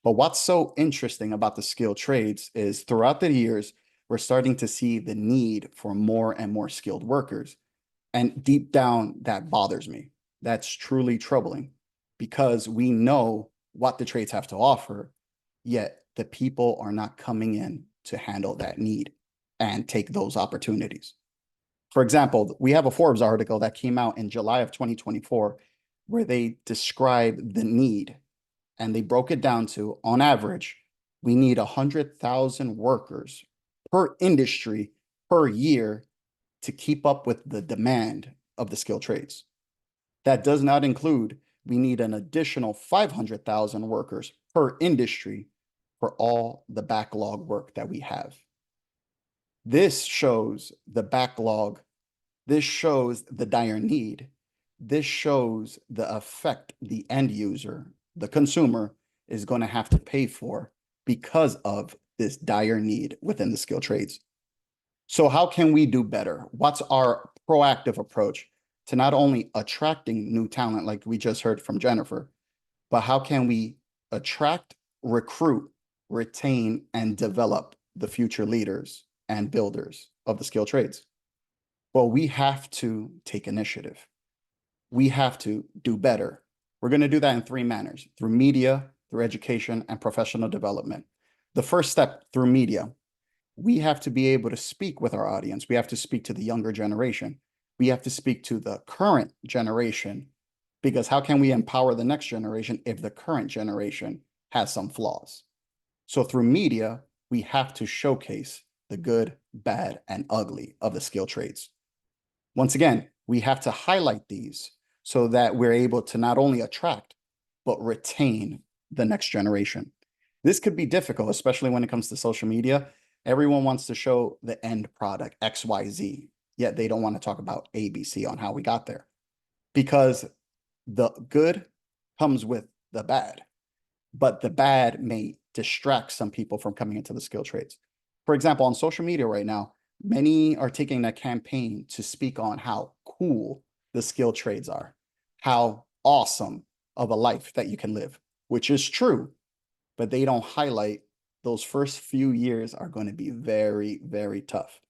But what's so interesting about the skilled trades is throughout the years, we're starting to see the need for more and more skilled workers. And deep down, that bothers me. That's truly troubling because we know what the trades have to offer, yet the people are not coming in to handle that need and take those opportunities. For example, we have a Forbes article that came out in July of 2024 where they describe the need, and they broke it down to, on average, we need 100,000 workers per industry per year to keep up with the demand of the skilled trades. That does not include, we need an additional 500,000 workers per industry for all the backlog work that we have. This shows the backlog. This shows the dire need. This shows the effect the end user, the consumer, is going to have to pay for because of this dire need within the skilled trades. So how can we do better? What's our proactive approach to not only attracting new talent like we just heard from Jennifer, but how can we attract, recruit, retain, and develop the future leaders and builders of the skilled trades? Well, we have to take initiative. We have to do better. We're going to do that in three manners: through media, through education, and professional development. The first step, through media. We have to be able to speak with our audience. We have to speak to the younger generation. We have to speak to the current generation, because how can we empower the next generation if the current generation has some flaws? So through media, we have to showcase the good, bad, and ugly of the skilled trades. Once again, we have to highlight these so that we're able to not only attract, but retain the next generation. This could be difficult, especially when it comes to social media. Everyone wants to show the end product, XYZ, yet they don't want to talk about ABC on how we got there. Because the good comes with the bad, but the bad may distract some people from coming into the skilled trades. For example, on social media right now, many are taking a campaign to speak on how cool the skilled trades are, how awesome of a life that you can live, which is true, but they don't highlight those first few years are going to be very, very tough.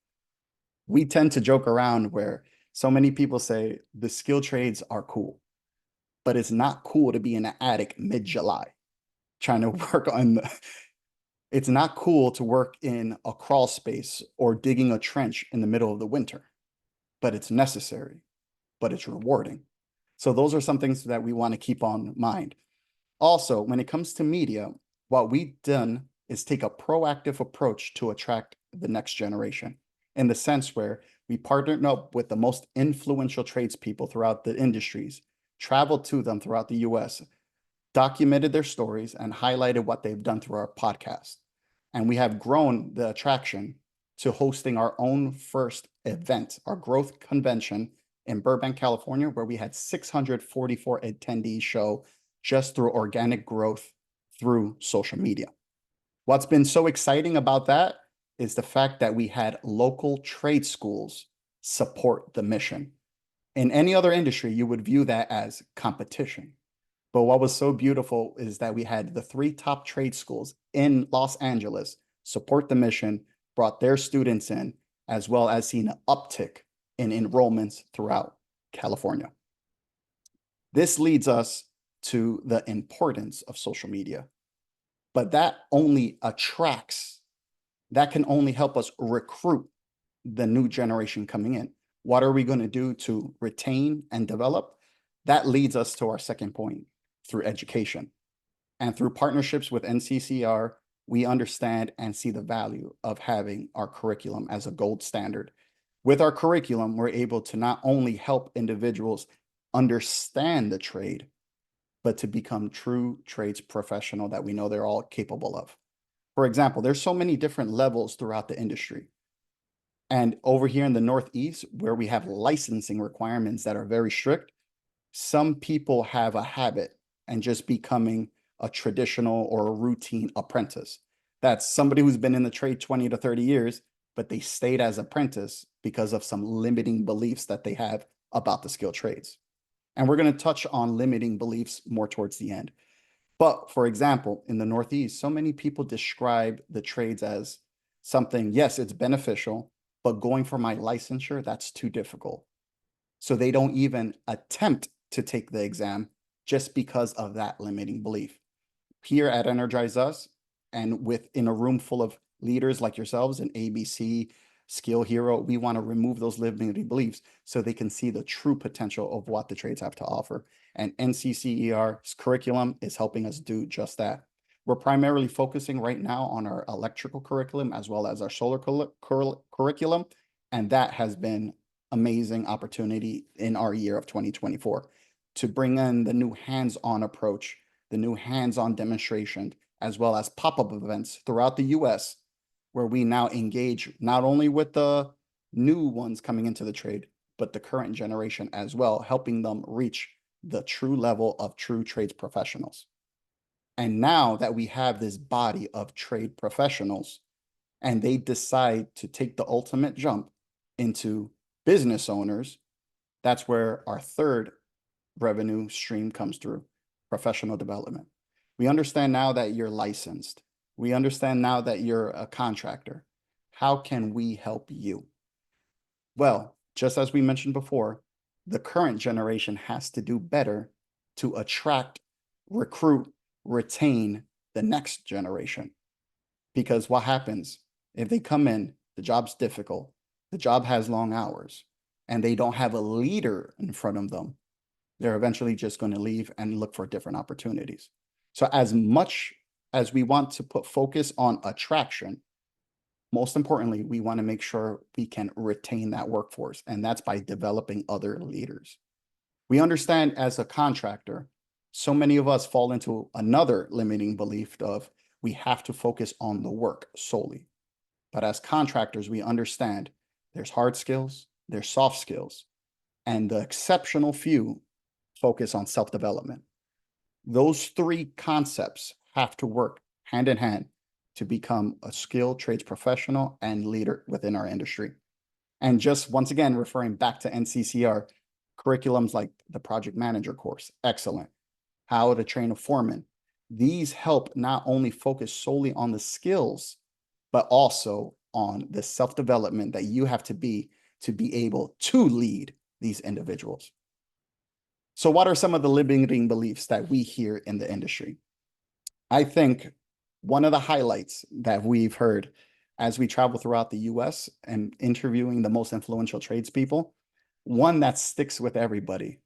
We tend to joke around where so many people say the skilled trades are cool, but it's not cool to be in an attic mid-July trying to work on it's not cool to work in a crawl space or digging a trench in the middle of the winter, but it's necessary, but it's rewarding. So those are some things that we want to keep on mind. Also, when it comes to media, what we've done is take a proactive approach to attract the next generation, in the sense where we partnered up with the most influential tradespeople throughout the industries, traveled to them throughout the US, documented their stories, and highlighted what they've done through our podcast. And we have grown the attraction to hosting our own first event, our growth convention in Burbank, California, where we had 644 attendees show just through organic growth through social media. What's been so exciting about that is the fact that we had local trade schools support the mission. In any other industry, you would view that as competition. But what was so beautiful is that we had the 3 top trade schools in Los Angeles support the mission, brought their students in, as well as seen an uptick in enrollments throughout California. This leads us to the importance of social media. But that only attracts, that can only help us recruit the new generation coming in. What are we going to do to retain and develop? That leads us to our second point, through education. And through partnerships with NCCR, we understand and see the value of having our curriculum as a gold standard. With our curriculum, we're able to not only help individuals understand the trade, but to become true trades professional that we know they're all capable of. For example, there's so many different levels throughout the industry. And over here in the Northeast, where we have licensing requirements that are very strict, some people have a habit and just becoming a traditional or a routine apprentice. That's somebody who's been in the trade 20 to 30 years, but they stayed as apprentice because of some limiting beliefs that they have about the skilled trades. And we're going to touch on limiting beliefs more towards the end. But for example, in the Northeast, so many people describe the trades as something, yes, it's beneficial, but going for my licensure, that's too difficult. So they don't even attempt to take the exam just because of that limiting belief. Here at Energize Us, and within a room full of leaders like yourselves and ABC, Skill Hero, we want to remove those limiting beliefs so they can see the true potential of what the trades have to offer. And NCCER's curriculum is helping us do just that. We're primarily focusing right now on our electrical curriculum as well as our solar curriculum, and that has been amazing opportunity in our year of 2024 to bring in the new hands-on approach, the new hands-on demonstration, as well as pop-up events throughout the US, where we now engage not only with the new ones coming into the trade, but the current generation as well, helping them reach the true level of true trades professionals. And now that we have this body of trade professionals and they decide to take the ultimate jump into business owners, that's where our third revenue stream comes through, professional development. We understand now that you're licensed. We understand now that you're a contractor. How can we help you? Well, just as we mentioned before, the current generation has to do better to attract, recruit, retain the next generation. Because what happens if they come in, the job's difficult, the job has long hours, and they don't have a leader in front of them, they're eventually just going to leave and look for different opportunities. So as much as we want to put focus on attraction, most importantly, we want to make sure we can retain that workforce, and that's by developing other leaders. We understand as a contractor, so many of us fall into another limiting belief of we have to focus on the work solely. But as contractors, we understand there's hard skills, there's soft skills, and the exceptional few focus on self-development. Those three concepts have to work hand in hand to become a skilled trades professional and leader within our industry. And just once again, referring back to NCCR, curriculums like the project manager course, excellent. How to train a foreman. These help not only focus solely on the skills, but also on the self-development that you have to be able to lead these individuals. So what are some of the limiting beliefs that we hear in the industry? I think one of the highlights that we've heard as we travel throughout the US and interviewing the most influential tradespeople, one that sticks with everybody,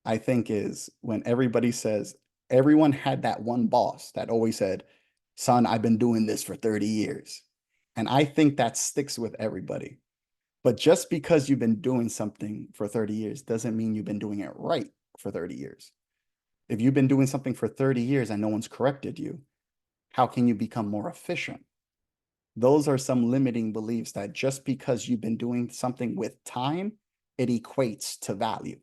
I think, is when everybody says, everyone had that one boss that always said, son, I've been doing this for 30 years. And I think that sticks with everybody. But just because you've been doing something for 30 years doesn't mean you've been doing it right for 30 years. If you've been doing something for 30 years and no one's corrected you, how can you become more efficient? Those are some limiting beliefs that just because you've been doing something with time, it equates to value.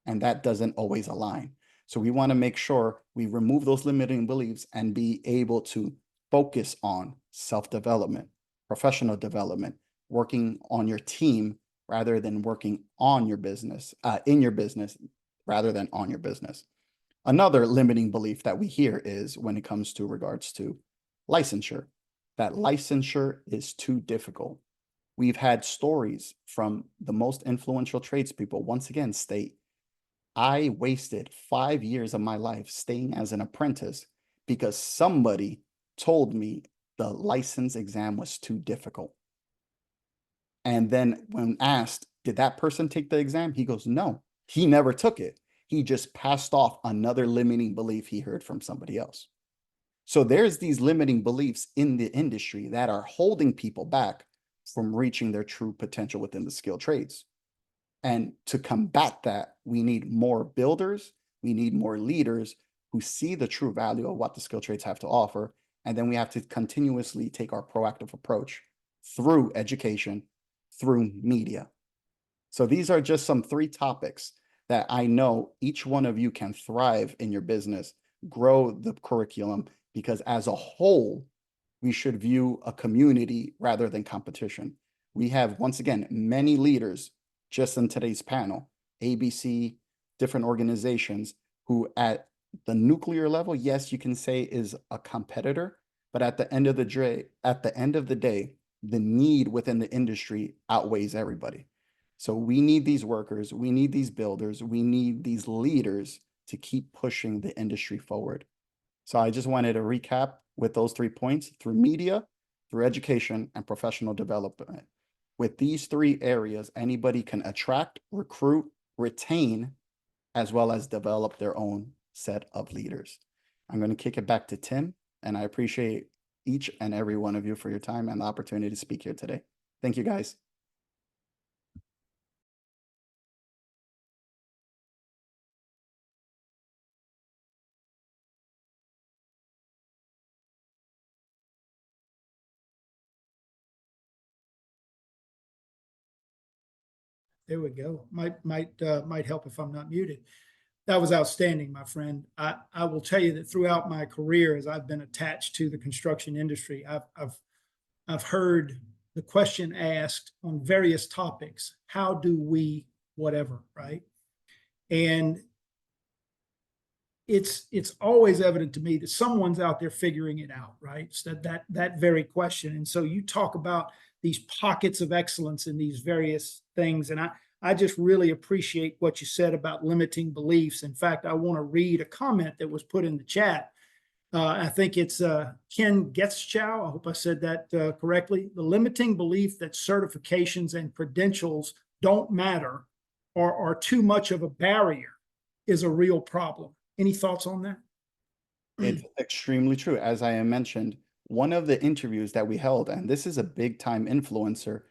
And that doesn't always align. So we want to make sure we remove those limiting beliefs and be able to focus on self-development, professional development, working on your team rather than working on your business, in your business rather than on your business. Another limiting belief that we hear is when it comes to regards to licensure, that licensure is too difficult. We've had stories from the most influential tradespeople once again state, I wasted 5 years of my life staying as an apprentice because somebody told me the license exam was too difficult. And then when asked, did that person take the exam? He goes, no, he never took it. He just passed off another limiting belief he heard from somebody else. So there's these limiting beliefs in the industry that are holding people back from reaching their true potential within the skilled trades. And to combat that, we need more builders, we need more leaders who see the true value of what the skilled trades have to offer. And then we have to continuously take our proactive approach through education, through media. So these are just some 3 topics that I know each one of you can thrive in your business grow the curriculum, because as a whole, we should view a community rather than competition. We have, once again, many leaders just in today's panel, ABC, different organizations, who at the nuclear level, yes, you can say is a competitor, but at the end of the day, the need within the industry outweighs everybody. So we need these workers, we need these builders, we need these leaders to keep pushing the industry forward. So I just wanted to recap with those 3 points: through media, through education, and professional development. With these 3 areas, anybody can attract, recruit, retain, as well as develop their own set of leaders. I'm going to kick it back to Tim, and I appreciate each and every one of you for your time and the opportunity to speak here today. Thank you, guys. There we go. Might help if I'm not muted. That was outstanding, my friend. I will tell you that throughout my career, as I've been attached to the construction industry, I've heard the question asked on various topics: how do we whatever, right? And it's always evident to me that someone's out there figuring it out, right? So that very question. And so you talk about these pockets of excellence in these various things, and I just really appreciate what you said about limiting beliefs. In fact, I want to read a comment that was put in the chat. I think it's Ken Getzchow. I hope I said that correctly. The limiting belief that certifications and credentials don't matter or are too much of a barrier is a real problem. Any thoughts on that? It's extremely true. As I mentioned, one of the interviews that we held, and this is a big time influencer,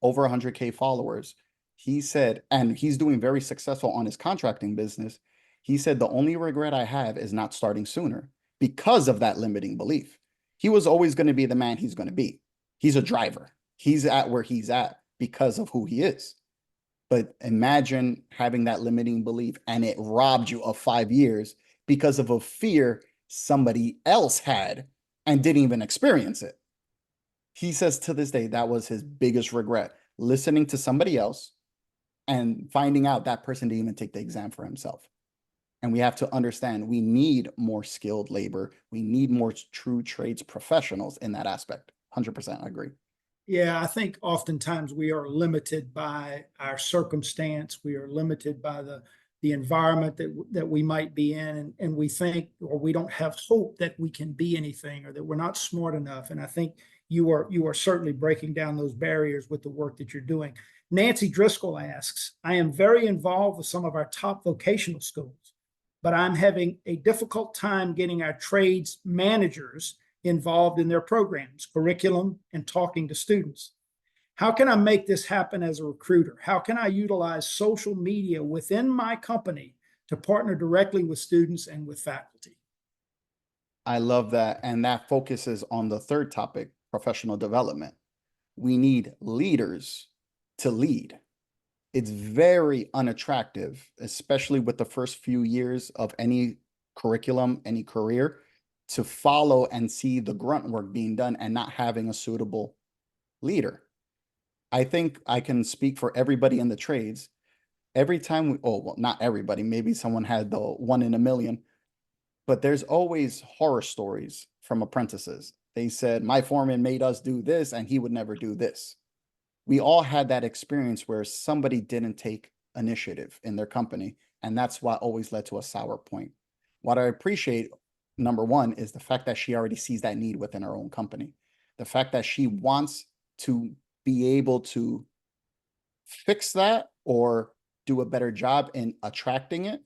over 100K followers, he said, and he's doing very successful on his contracting business. He said, the only regret I have is not starting sooner because of that limiting belief. He was always going to be the man he's going to be. He's a driver. He's at where he's at because of who he is. But imagine having that limiting belief and it robbed you of 5 years because of a fear somebody else had and didn't even experience it. He says to this day, that was his biggest regret, listening to somebody else and finding out that person didn't even take the exam for himself. And we have to understand, we need more skilled labor. We need more true trades professionals in that aspect. 100% I agree. Yeah, I think oftentimes we are limited by our circumstance. We are limited by the environment that we might be in, and we think, or we don't have hope that we can be anything, or that we're not smart enough. And I think you are certainly breaking down those barriers with the work that you're doing. Nancy Driscoll asks, I am very involved with some of our top vocational schools, but I'm having a difficult time getting our trades managers involved in their programs, curriculum, and talking to students. How can I make this happen as a recruiter? How can I utilize social media within my company to partner directly with students and with faculty? I love that. And that focuses on the third topic, professional development. We need leaders to lead. It's very unattractive, especially with the first few years of any curriculum, any career, to follow and see the grunt work being done and not having a suitable leader. I think I can speak for everybody in the trades. Every time we, oh, well, not everybody, maybe someone had the 1 in a million, but there's always horror stories from apprentices. They said, my foreman made us do this and he would never do this. We all had that experience where somebody didn't take initiative in their company. And that's what always led to a sour point. What I appreciate, number one, is the fact that she already sees that need within her own company. The fact that she wants to be able to fix that or do a better job in attracting it,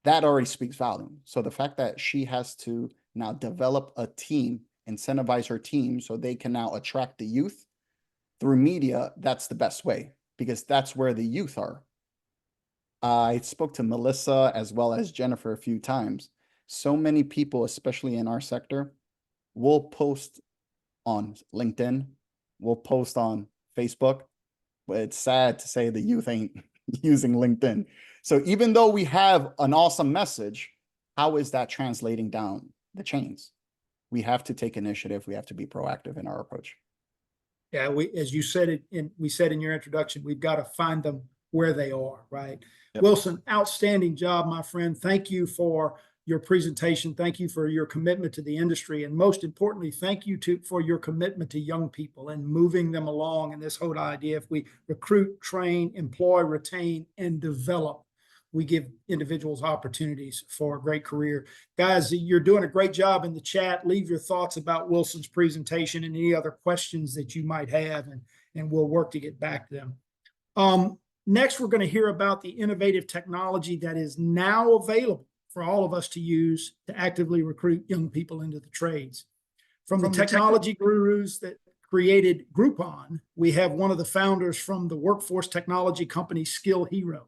that already speaks volume. So the fact that she has to now develop a team, incentivize her team so they can now attract the youth through media, that's the best way, because that's where the youth are. I spoke to Melissa as well as Jennifer a few times. So many people, especially in our sector, will post on LinkedIn, will post on Facebook, but it's sad to say the youth ain't using LinkedIn. So even though we have an awesome message, how is that translating down the chains? We have to take initiative. We have to be proactive in our approach. Yeah, as you said it, we said in your introduction, we've got to find them where they are, right? Yep. Wilson, outstanding job, my friend. Thank you for your presentation. Thank you for your commitment to the industry. And most importantly, thank you for your commitment to young people and moving them along in this whole idea. If we recruit, train, employ, retain, and develop, we give individuals opportunities for a great career. Guys, you're doing a great job in the chat. Leave your thoughts about Wilson's presentation and any other questions that you might have, and we'll work to get back to them. Next, we're going to hear about the innovative technology that is now available for all of us to use to actively recruit young people into the trades. From the technology gurus that created Groupon, we have one of the founders from the workforce technology company Skill Hero,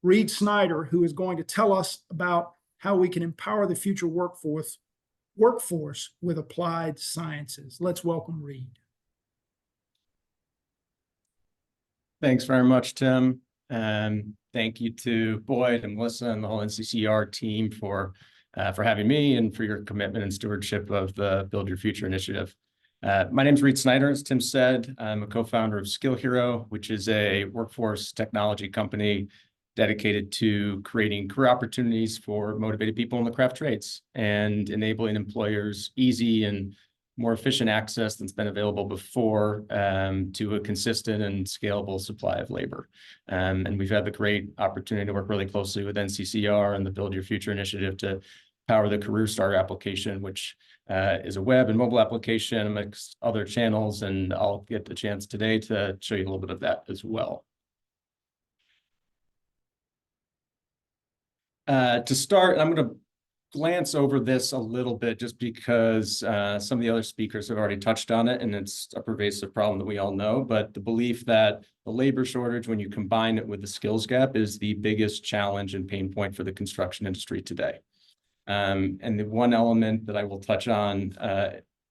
Reed Snyder, who is going to tell us about how we can empower the future workforce with applied sciences. Let's welcome Reed. Thanks very much, Tim. And thank you to Boyd and Melissa and the whole NCCR team for having me and for your commitment and stewardship of the Build Your Future initiative. My name is Reed Snyder, as Tim said. I'm a co-founder of Skill Hero, which is a workforce technology company dedicated to creating career opportunities for motivated people in the craft trades and enabling employers easy and more efficient access than's been available before to a consistent and scalable supply of labor. And we've had the great opportunity to work really closely with NCCR and the Build Your Future initiative to power the Career Starter application, which is a web and mobile application amongst other channels. And I'll get the chance today to show you a little bit of that as well. To start, I'm going to glance over this a little bit just because some of the other speakers have already touched on it, and it's a pervasive problem that we all know. But the belief that the labor shortage, when you combine it with the skills gap, is the biggest challenge and pain point for the construction industry today. And the one element that I will touch on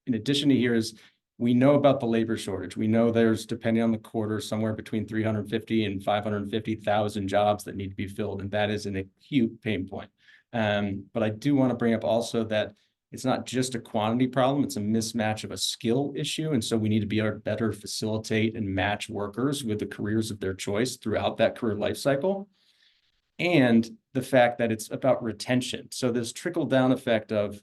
in addition to here is we know about the labor shortage. We know there's, depending on the quarter, somewhere between 350 and 550,000 jobs that need to be filled, and that is an acute pain point. But I do want to bring up also that it's not just a quantity problem, it's a mismatch of a skill issue. And so we need to be able to better facilitate and match workers with the careers of their choice throughout that career life cycle. And the fact that it's about retention. So this trickle-down effect of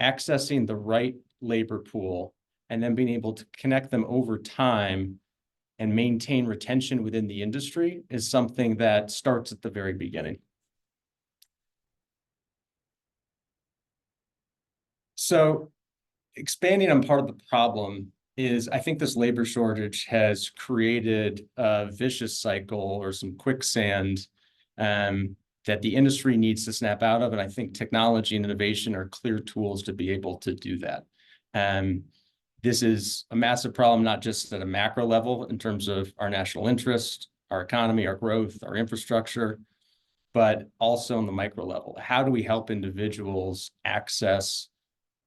accessing the right labor pool and then being able to connect them over time and maintain retention within the industry is something that starts at the very beginning. So expanding on part of the problem is I think this labor shortage has created a vicious cycle or some quicksand that the industry needs to snap out of. And I think technology and innovation are clear tools to be able to do that. This is a massive problem, not just at a macro level in terms of our national interest, our economy, our growth, our infrastructure, but also on the micro level. How do we help individuals access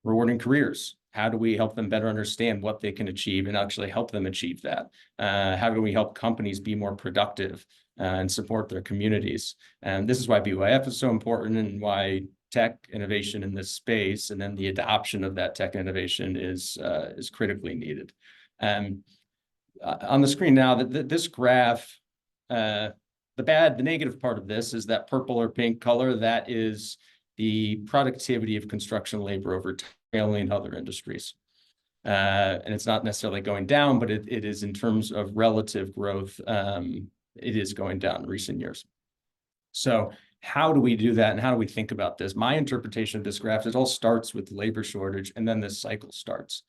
rewarding careers? How do we help them better understand what they can achieve and actually help them achieve that? How do we help companies be more productive and support their communities? And this is why BYF is so important and why tech innovation in this space and then the adoption of that tech innovation is critically needed. On the screen now, this graph, the negative part of this is that purple or pink color. That is the productivity of construction labor over trailing other industries. And it's not necessarily going down, but it is in terms of relative growth. It is going down in recent years. So how do we do that? And how do we think about this? My interpretation of this graph, it all starts with labor shortage, and then this cycle starts.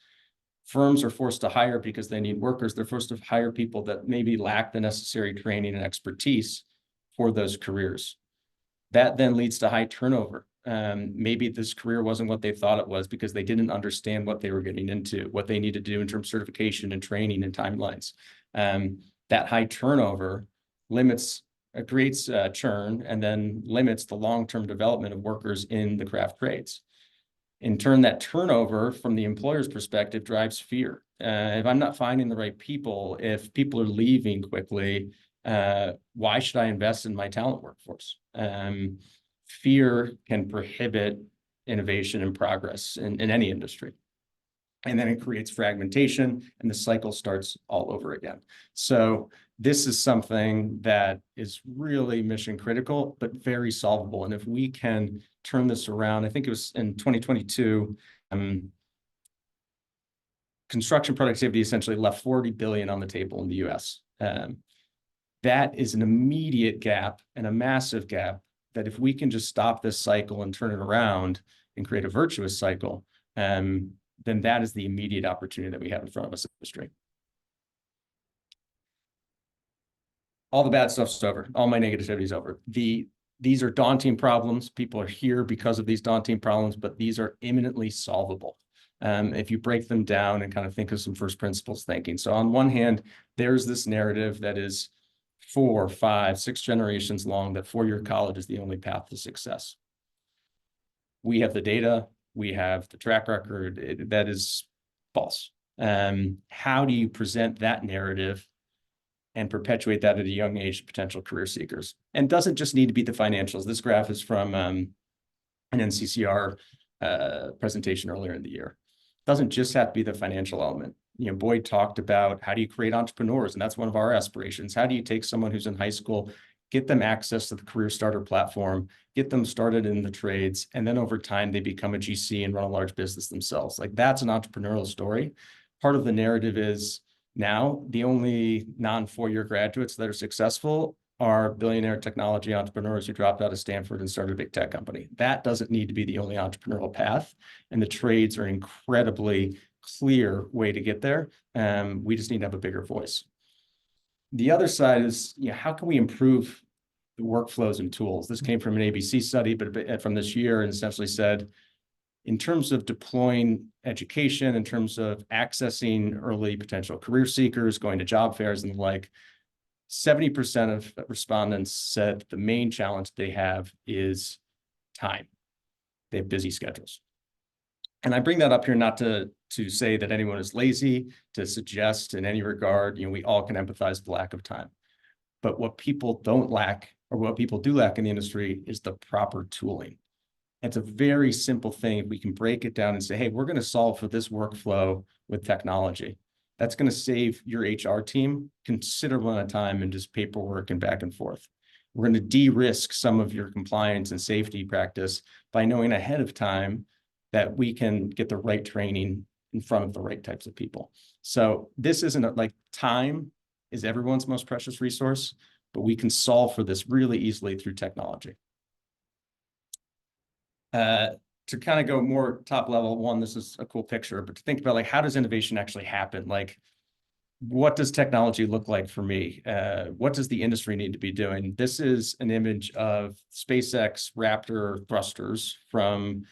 Firms are forced to hire because they need workers. They're forced to hire people that maybe lack the necessary training and expertise for those careers. That then leads to high turnover. Maybe this career wasn't what they thought it was because they didn't understand what they were getting into, what they need to do in terms of certification and training and timelines. That high turnover creates churn and then limits the long-term development of workers in the craft trades. In turn, that turnover from the employer's perspective drives fear. If I'm not finding the right people, if people are leaving quickly, why should I invest in my talent workforce? fear can prohibit innovation and progress in any industry. And then it creates fragmentation and the cycle starts all over again. So this is something that is really mission critical, but very solvable. And if we can turn this around, I think it was in 2022, construction productivity essentially left 40 billion on the table in the US. That is an immediate gap and a massive gap that if we can just stop this cycle and turn it around and create a virtuous cycle, then that is the immediate opportunity that we have in front of us in the industry. All the bad stuff's over. All my negativity is over. These are daunting problems. People are here because of these daunting problems, but these are imminently solvable. If you break them down and kind of think of some first principles thinking. So on one hand, there's this narrative that is 4, 5, 6 generations long that four-year college is the only path to success. We have the data, we have the track record, that is false. How do you present that narrative and perpetuate that at a young age to potential career seekers? And doesn't just need to be the financials. This graph is from an NCCR presentation earlier in the year. Doesn't just have to be the financial element. You know, Boyd talked about how do you create entrepreneurs, and that's one of our aspirations. How do you take someone who's in high school, get them access to the Career Starter platform, get them started in the trades, and then over time they become a GC and run a large business themselves. Like that's an entrepreneurial story. Part of the narrative is now the only non-4-year graduates that are successful are billionaire technology entrepreneurs who dropped out of Stanford and started a big tech company. That doesn't need to be the only entrepreneurial path. And the trades are an incredibly clear way to get there. We just need to have a bigger voice. The other side is, you know, how can we improve the workflows and tools? This came from an ABC study, but from this year, and essentially said, in terms of deploying education, in terms of accessing early potential career seekers, going to job fairs and the like, 70% of respondents said the main challenge they have is time. They have busy schedules. And I bring that up here not to say that anyone is lazy, to suggest in any regard, you know, we all can empathize with the lack of time. But what people don't lack, or what people do lack in the industry, is the proper tooling. It's a very simple thing. If we can break it down and say, hey, we're going to solve for this workflow with technology, that's going to save your HR team considerable amount of time and just paperwork and back and forth. We're going to de-risk some of your compliance and safety practice by knowing ahead of time that we can get the right training in front of the right types of people. So this isn't like time is everyone's most precious resource, but we can solve for this really easily through technology. To kind of go more top level, one, this is a cool picture, but to think about like, how does innovation actually happen? Like, what does technology look like for me? What does the industry need to be doing? This is an image of SpaceX Raptor thrusters from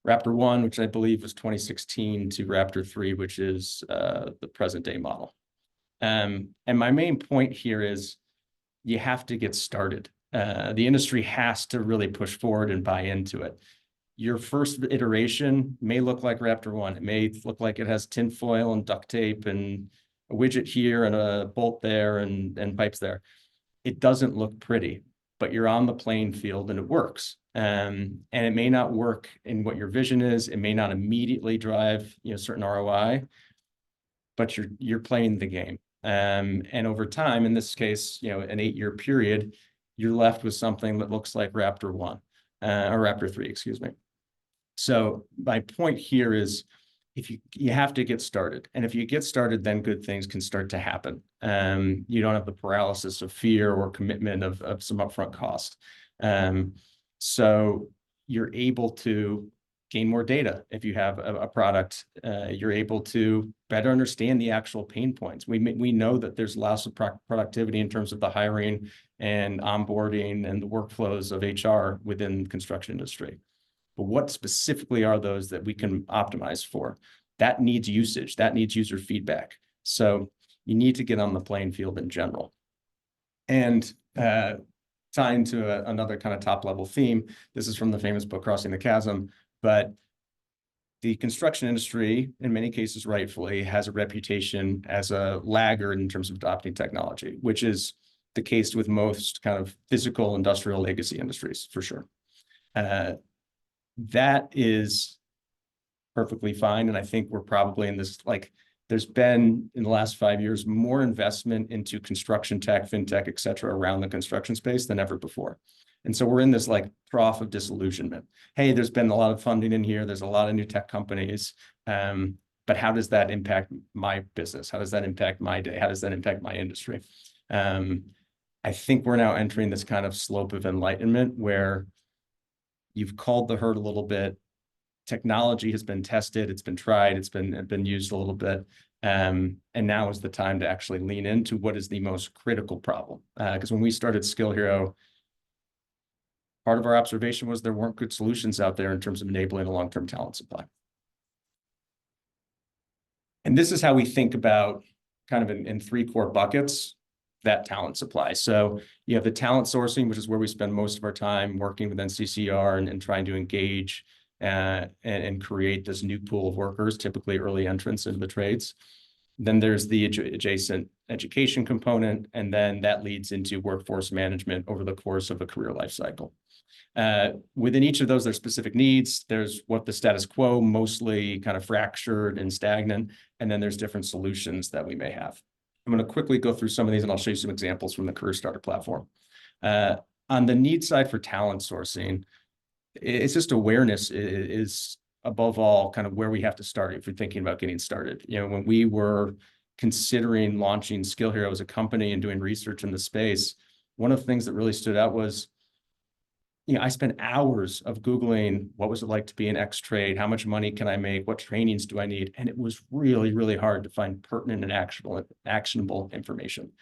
Raptor 1, which I believe was 2016, to Raptor 3, which is the present day model. And my main point here is you have to get started. The industry has to really push forward and buy into it. Your first iteration may look like Raptor 1. It may look like it has tinfoil and duct tape and a widget here and a bolt there and pipes there. It doesn't look pretty, but you're on the playing field and it works. And it may not work in what your vision is. It may not immediately drive, you know, certain ROI, but you're playing the game. And over time, in this case, you know, an 8-year period, you're left with something that looks like Raptor 1 or Raptor 3, excuse me. So my point here is, if you have to get started, and if you get started, then good things can start to happen. You don't have the paralysis of fear or commitment of some upfront cost. So you're able to gain more data. If you have a product, you're able to better understand the actual pain points. We know that there's loss of productivity in terms of the hiring and onboarding and the workflows of HR within the construction industry. But what specifically are those that we can optimize for? That needs usage, that needs user feedback. So you need to get on the playing field in general. And tying to another kind of top level theme, this is from the famous book, Crossing the Chasm, but the construction industry, in many cases rightfully, has a reputation as a laggard in terms of adopting technology, which is the case with most kind of physical industrial legacy industries, for sure. That is perfectly fine. And I think we're probably in this, like, there's been in the last 5 years more investment into construction tech, fintech, et cetera, around the construction space than ever before. And so we're in this like trough of disillusionment. Hey, there's been a lot of funding in here. There's a lot of new tech companies. But how does that impact my business? How does that impact my day? How does that impact my industry? I think we're now entering this kind of slope of enlightenment where you've culled the herd a little bit. Technology has been tested, it's been tried, it's been used a little bit. And now is the time to actually lean into what is the most critical problem. Because when we started Skill Hero, part of our observation was there weren't good solutions out there in terms of enabling a long-term talent supply. And this is how we think about kind of in 3 core buckets, that talent supply. So you have the talent sourcing, which is where we spend most of our time working with NCCR and trying to engage and create this new pool of workers, typically early entrants into the trades. Then there's the adjacent education component, and then that leads into workforce management over the course of a career life cycle. Within each of those, there's specific needs. There's what the status quo, mostly kind of fractured and stagnant, and then there's different solutions that we may have. I'm going to quickly go through some of these, and I'll show you some examples from the Career Starter platform. On the need side for talent sourcing, it's just awareness is above all kind of where we have to start if you're thinking about getting started. You know, when we were considering launching Skill Hero as a company and doing research in the space, one of the things that really stood out was, you know, I spent hours of Googling what was it like to be an X trade, how much money can I make, what trainings do I need? And it was really, really hard to find pertinent and actionable information.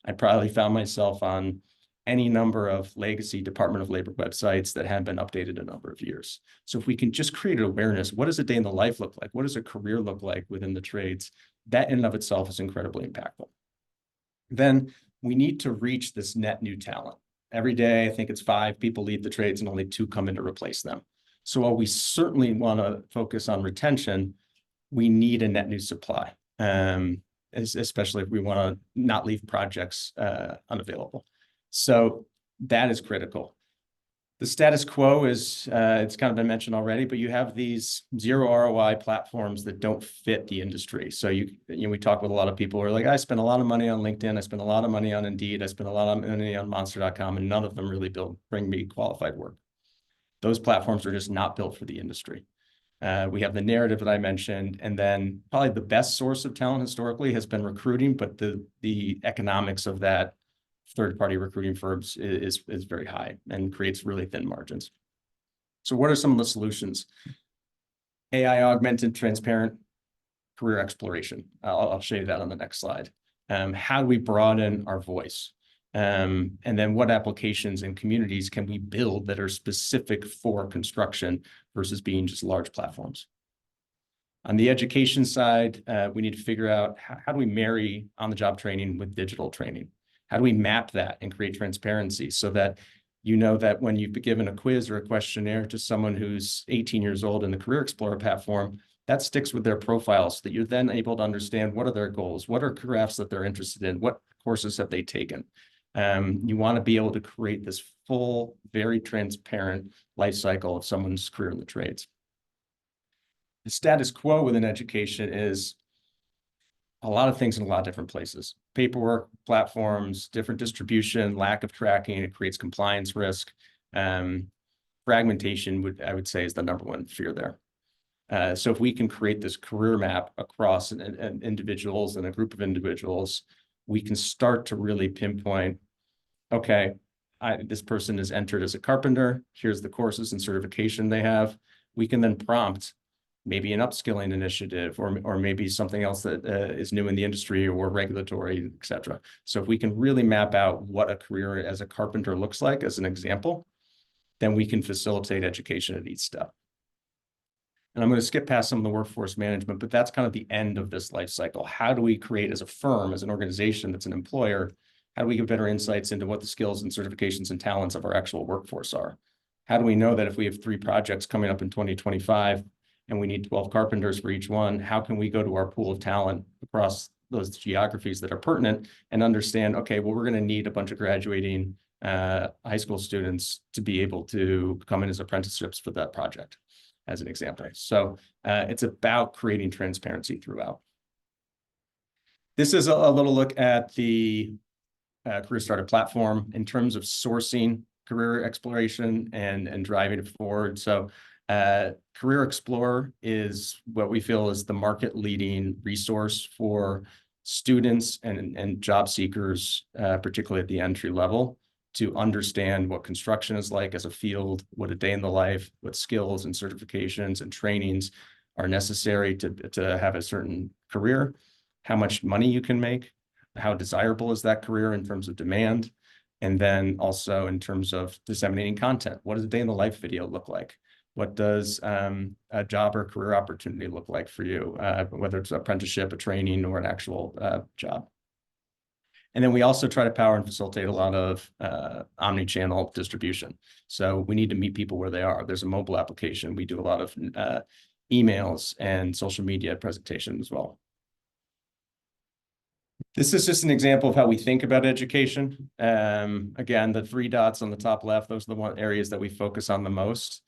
I probably found myself on any number of legacy Department of Labor websites that hadn't been updated a number of years. So if we can just create an awareness, what does a day in the life look like? What does a career look like within the trades? That in and of itself is incredibly impactful. Then we need to reach this net new talent. Every day, I think it's 5 people leave the trades and only 2 come in to replace them. So while we certainly want to focus on retention, we need a net new supply, especially if we want to not leave projects unavailable. So that is critical. The status quo is, it's kind of been mentioned already, but you have these 0 ROI platforms that don't fit the industry. So we talk with a lot of people who are like, I spend a lot of money on LinkedIn, I spend a lot of money on Indeed, I spend a lot of money on Monster.com, and none of them really bring me qualified work. Those platforms are just not built for the industry. We have the narrative that I mentioned, and then probably the best source of talent historically has been recruiting, but the economics of that third-party recruiting firms is very high and creates really thin margins. So what are some of the solutions? AI augmented transparent career exploration. I'll show you that on the next slide. How do we broaden our voice? And then what applications and communities can we build that are specific for construction versus being just large platforms? On the education side, we need to figure out how do we marry on-the-job training with digital training? How do we map that and create transparency so that you know that when you've been given a quiz or a questionnaire to someone who's 18 years old in the Career Explorer platform, that sticks with their profile so that you're then able to understand what are their goals, what are crafts that they're interested in, what courses have they taken. You want to be able to create this full, very transparent life cycle of someone's career in the trades. The status quo within education is a lot of things in a lot of different places. Paperwork, platforms, different distribution, lack of tracking, it creates compliance risk. Fragmentation, I would say, is the number one fear there. So if we can create this career map across individuals and a group of individuals, we can start to really pinpoint, okay, this person is entered as a carpenter, here's the courses and certification they have. We can then prompt maybe an upskilling initiative or maybe something else that is new in the industry or regulatory, et cetera. So if we can really map out what a career as a carpenter looks like as an example, then we can facilitate education at each step. And I'm going to skip past some of the workforce management, but that's kind of the end of this life cycle. How do we create as a firm, as an organization that's an employer, how do we get better insights into what the skills and certifications and talents of our actual workforce are? How do we know that if we have 3 projects coming up in 2025 and we need 12 carpenters for each one, how can we go to our pool of talent across those geographies that are pertinent and understand, okay, well, we're going to need a bunch of graduating high school students to be able to come in as apprenticeships for that project, as an example. So it's about creating transparency throughout. This is a little look at the Career Starter platform in terms of sourcing career exploration and driving it forward. So Career Explorer is what we feel is the market leading resource for students and job seekers, particularly at the entry level, to understand what construction is like as a field, what a day in the life, what skills and certifications and trainings are necessary to have a certain career, how much money you can make, how desirable is that career in terms of demand, and then also in terms of disseminating content. What does a day in the life video look like? What does a job or career opportunity look like for you, whether it's an apprenticeship, a training, or an actual job? And then we also try to power and facilitate a lot of omni-channel distribution. So we need to meet people where they are. There's a mobile application. We do a lot of emails and social media presentation as well. This is just an example of how we think about education. Again, the 3 dots on the top left, those are the areas that we focus on the most.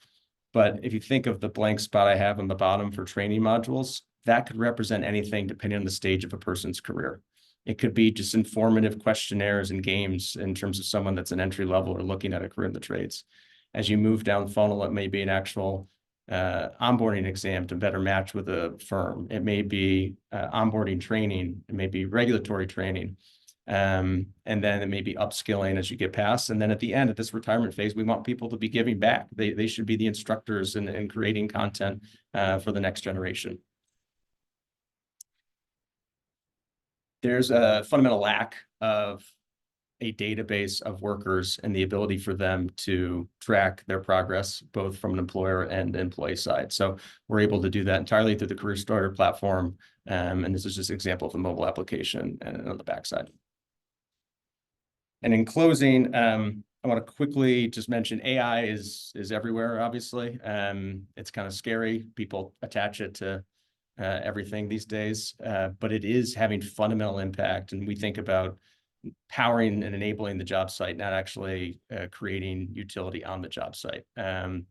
But if you think of the blank spot I have on the bottom for training modules, that could represent anything depending on the stage of a person's career. It could be just informative questionnaires and games in terms of someone that's an entry level or looking at a career in the trades. As you move down the funnel, it may be an actual onboarding exam to better match with a firm. It may be onboarding training. It may be regulatory training. And then it may be upskilling as you get past. And then at the end of this retirement phase, we want people to be giving back. They should be the instructors in creating content for the next generation. There's a fundamental lack of a database of workers and the ability for them to track their progress, both from an employer and employee side. So we're able to do that entirely through the Career Starter platform. And this is just an example of the mobile application and on the backside. And in closing, I want to quickly just mention AI is everywhere, obviously. It's kind of scary. People attach it to everything these days, but it is having fundamental impact. And we think about powering and enabling the job site, not actually creating utility on the job site. To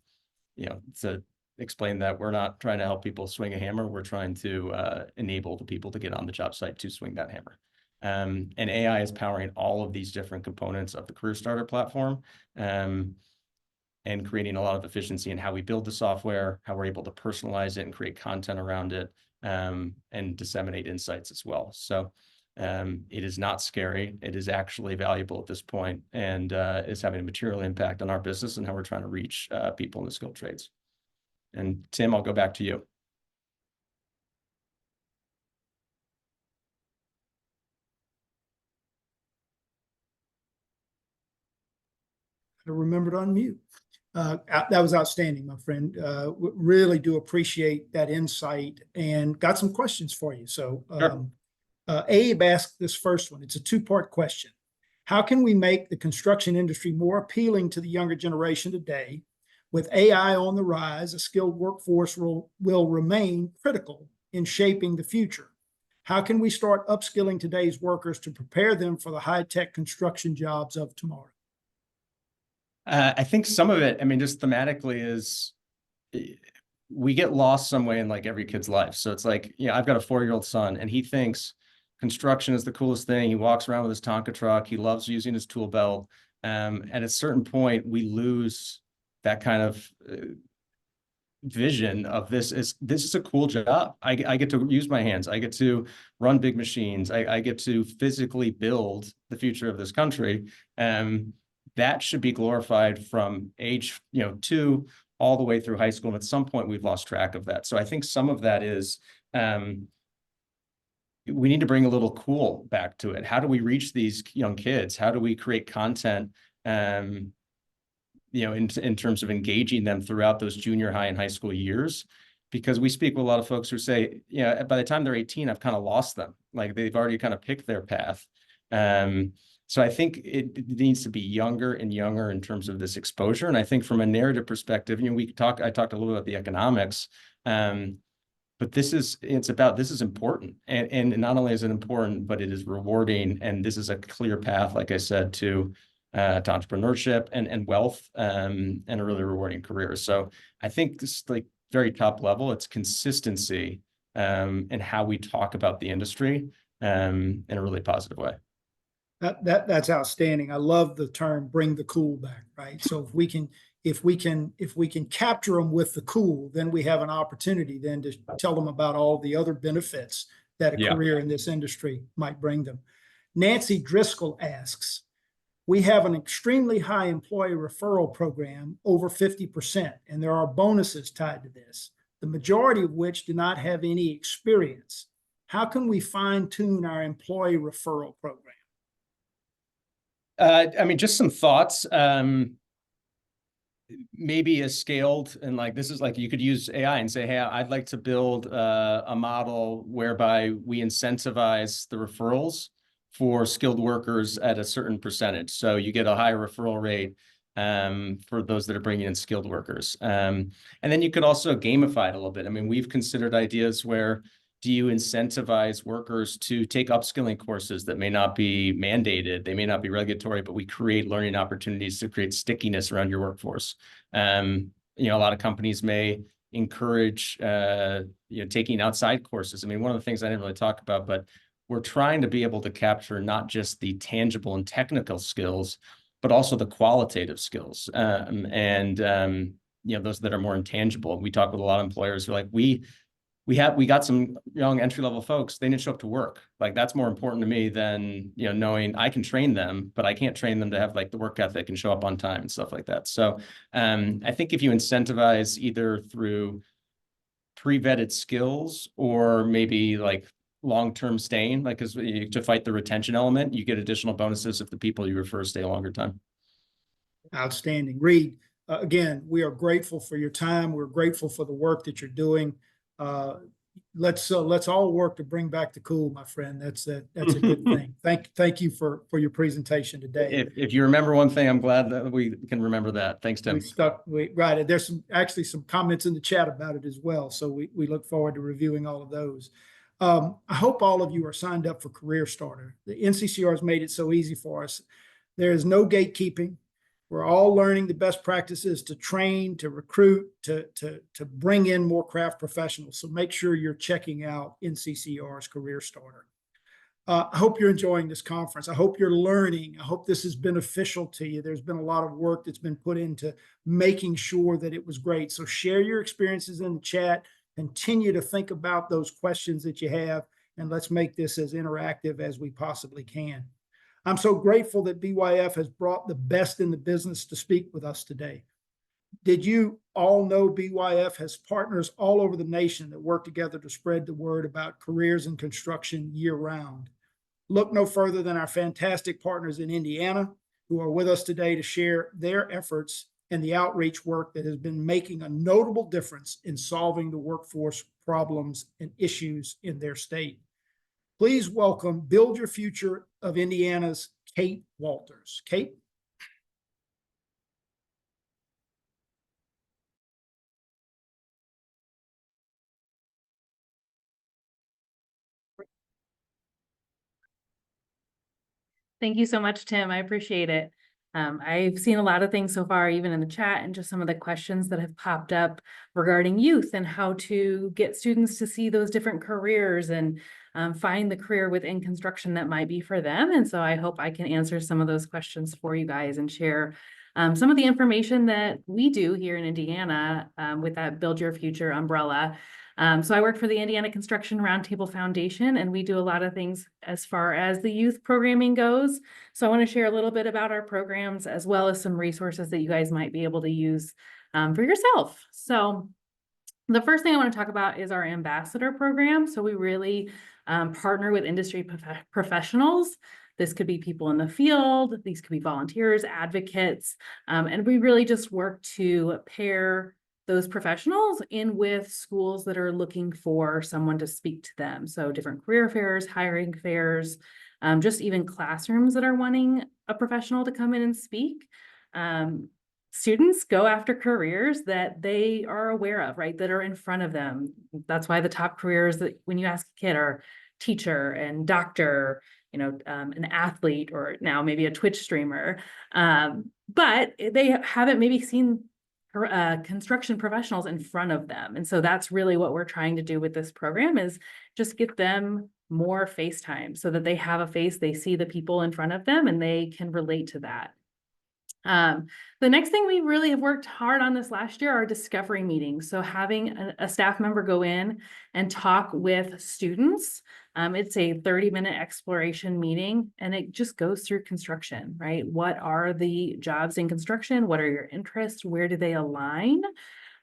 explain that we're not trying to help people swing a hammer, we're trying to enable the people to get on the job site to swing that hammer. And AI is powering all of these different components of the Career Starter platform, and creating a lot of efficiency in how we build the software, how we're able to personalize it and create content around it, and disseminate insights as well. So it is not scary. It is actually valuable at this point, and is having a material impact on our business and how we're trying to reach people in the skilled trades. And Tim, I'll go back to you. I remembered to unmute. That was outstanding, my friend. Really do appreciate that insight and got some questions for you. So Sure. Abe asked this first one. It's a 2-part question. How can we make the construction industry more appealing to the younger generation today? With AI on the rise, a skilled workforce will remain critical in shaping the future. How can we start upskilling today's workers to prepare them for the high-tech construction jobs of tomorrow? I think some of it, I mean, just thematically is we get lost some way in like every kid's life. So it's like, I've got a 4-year-old son and he thinks construction is the coolest thing. He walks around with his Tonka truck. He loves using his tool belt. At a certain point, we lose that kind of vision of this is a cool job. I get to use my hands. I get to run big machines. I get to physically build the future of this country. That should be glorified from age 2 all the way through high school. And at some point, we've lost track of that. So I think some of that is we need to bring a little cool back to it. How do we reach these young kids? How do we create content, in terms of engaging them throughout those junior high and high school years? Because we speak with a lot of folks who say, by the time they're 18, I've kind of lost them. Like they've already kind of picked their path. So I think it needs to be younger and younger in terms of this exposure. And I think from a narrative perspective, I talked a little about the economics, but this is important. And not only is it important, but it is rewarding. And this is a clear path, like I said, to to entrepreneurship and wealth, and a really rewarding career. So I think this is like very top level. It's consistency in how we talk about the industry in a really positive way. That's outstanding. I love the term "bring the cool back," right? So if we can capture them with the cool, then we have an opportunity then to tell them about all the other benefits that a career in this industry might bring them. Nancy Driscoll asks, we have an extremely high employee referral program, over 50%, and there are bonuses tied to this, the majority of which do not have any experience. How can we fine tune our employee referral program? I mean, just some thoughts. Maybe a scaled, and like this is like you could use AI and say, hey, I'd like to build a model whereby we incentivize the referrals for skilled workers at a certain percentage. So you get a higher referral rate for those that are bringing in skilled workers. And then you could also gamify it a little bit. I mean, we've considered ideas where do you incentivize workers to take upskilling courses that may not be mandated, they may not be regulatory, but we create learning opportunities to create stickiness around your workforce. You know, a lot of companies may encourage taking outside courses. I mean, one of the things I didn't really talk about, but we're trying to be able to capture not just the tangible and technical skills, but also the qualitative skills and those that are more intangible. We talk with a lot of employers who are like, we got some young entry-level folks, they didn't show up to work. Like that's more important to me than, knowing I can train them, but I can't train them to have like the work ethic and show up on time and stuff like that. So I think if you incentivize either through pre-vetted skills or maybe like long-term staying, like because to fight the retention element, you get additional bonuses if the people you refer stay a longer time. Outstanding. Reed, again, we are grateful for your time. We're grateful for the work that you're doing. Let's all work to bring back the cool, my friend. That's a good thing. Thank you for your presentation today. If you remember one thing, I'm glad that we can remember that. Thanks, Tim. Right. There's actually some comments in the chat about it as well. So we look forward to reviewing all of those. I hope all of you are signed up for Career Starter. The NCCR has made it so easy for us. There is no gatekeeping. We're all learning the best practices to train, to recruit, to bring in more craft professionals. So make sure you're checking out NCCR's Career Starter. I hope you're enjoying this conference. I hope you're learning. I hope this is beneficial to you. There's been a lot of work that's been put into making sure that it was great. So share your experiences in the chat. Continue to think about those questions that you have, and let's make this as interactive as we possibly can. I'm so grateful that BYF has brought the best in the business to speak with us today. Did you all know BYF has partners all over the nation that work together to spread the word about careers in construction year-round? Look no further than our fantastic partners in Indiana who are with us today to share their efforts and the outreach work that has been making a notable difference in solving the workforce problems and issues in their state. Please welcome Build Your Future of Indiana's Kate Walters. Kate. Thank you so much, Tim. I appreciate it. I've seen a lot of things so far, even in the chat, and just some of the questions that have popped up regarding youth and how to get students to see those different careers and find the career within construction that might be for them. And so I hope I can answer some of those questions for you guys and share some of the information that we do here in Indiana with that Build Your Future umbrella. So I work for the Indiana Construction Roundtable Foundation, and we do a lot of things as far as the youth programming goes. So I want to share a little bit about our programs as well as some resources that you guys might be able to use for yourself. So the first thing I want to talk about is our ambassador program. So we really partner with industry professionals. This could be people in the field, these could be volunteers, advocates, and we really just work to pair those professionals in with schools that are looking for someone to speak to them. So different career fairs, hiring fairs, just even classrooms that are wanting a professional to come in and speak. Students go after careers that they are aware of, right? That are in front of them. That's why the top careers that when you ask a kid are teacher and doctor an athlete or now maybe a Twitch streamer. But they haven't maybe seen construction professionals in front of them. And so that's really what we're trying to do with this program, is just get them more face time so that they have a face, they see the people in front of them, and they can relate to that. The next thing we really have worked hard on this last year are discovery meetings. So having a staff member go in and talk with students. It's a 30-minute exploration meeting, and it just goes through construction, right? What are the jobs in construction? What are your interests? Where do they align?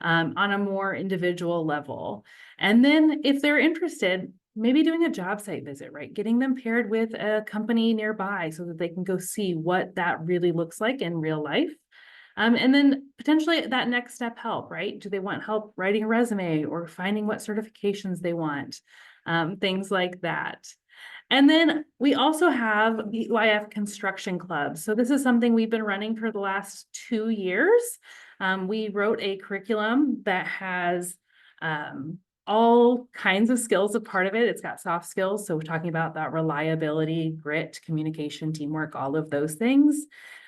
On a more individual level. And then if they're interested, maybe doing a job site visit, right? Getting them paired with a company nearby so that they can go see what that really looks like in real life. And then potentially that next step help, right? Do they want help writing a resume or finding what certifications they want? Things like that. And then we also have BYF construction clubs. So this is something we've been running for the last 2 years. We wrote a curriculum that has all kinds of skills a part of it. It's got soft skills. So we're talking about that reliability, grit, communication, teamwork, all of those things,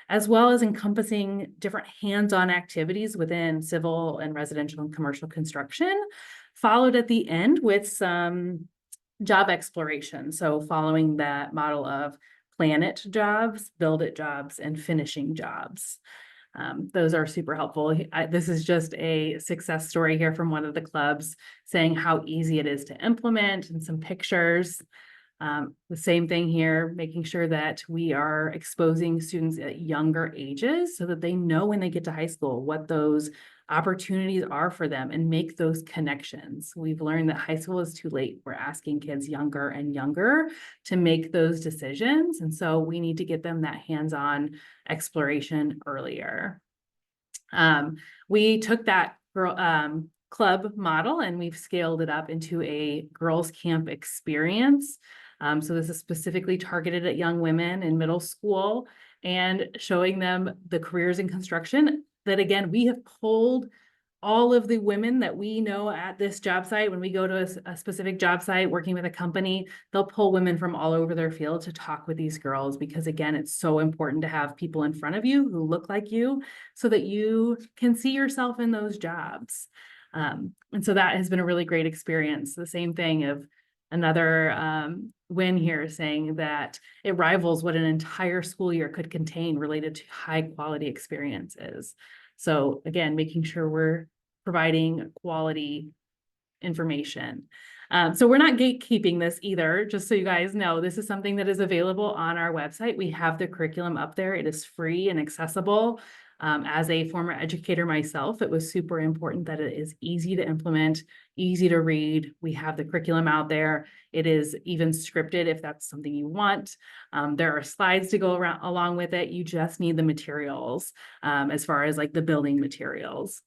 as well as encompassing different hands-on activities within civil and residential and commercial construction, followed at the end with some job exploration. So following that model of plan it jobs, build it jobs, and finishing jobs. Those are super helpful. This is just a success story here from one of the clubs saying how easy it is to implement, and some pictures. The same thing here, making sure that we are exposing students at younger ages so that they know when they get to high school what those opportunities are for them and make those connections. We've learned that high school is too late. We're asking kids younger and younger to make those decisions. And so we need to get them that hands-on exploration earlier. We took that club model and we've scaled it up into a girls' camp experience. So this is specifically targeted at young women in middle school and showing them the careers in construction that, again, we have pulled all of the women that we know at this job site. When we go to a specific job site working with a company, they'll pull women from all over their field to talk with these girls, because again, it's so important to have people in front of you who look like you so that you can see yourself in those jobs. And so that has been a really great experience. The same thing of another win here, saying that it rivals what an entire school year could contain related to high quality experiences. So again, making sure we're providing quality information. So we're not gatekeeping this either, just so you guys know. This is something that is available on our website. We have the curriculum up there. It is free and accessible. As a former educator myself, it was super important that it is easy to implement, easy to read. We have the curriculum out there. It is even scripted if that's something you want. There are slides to go around along with it. You just need the materials as far as like the building materials.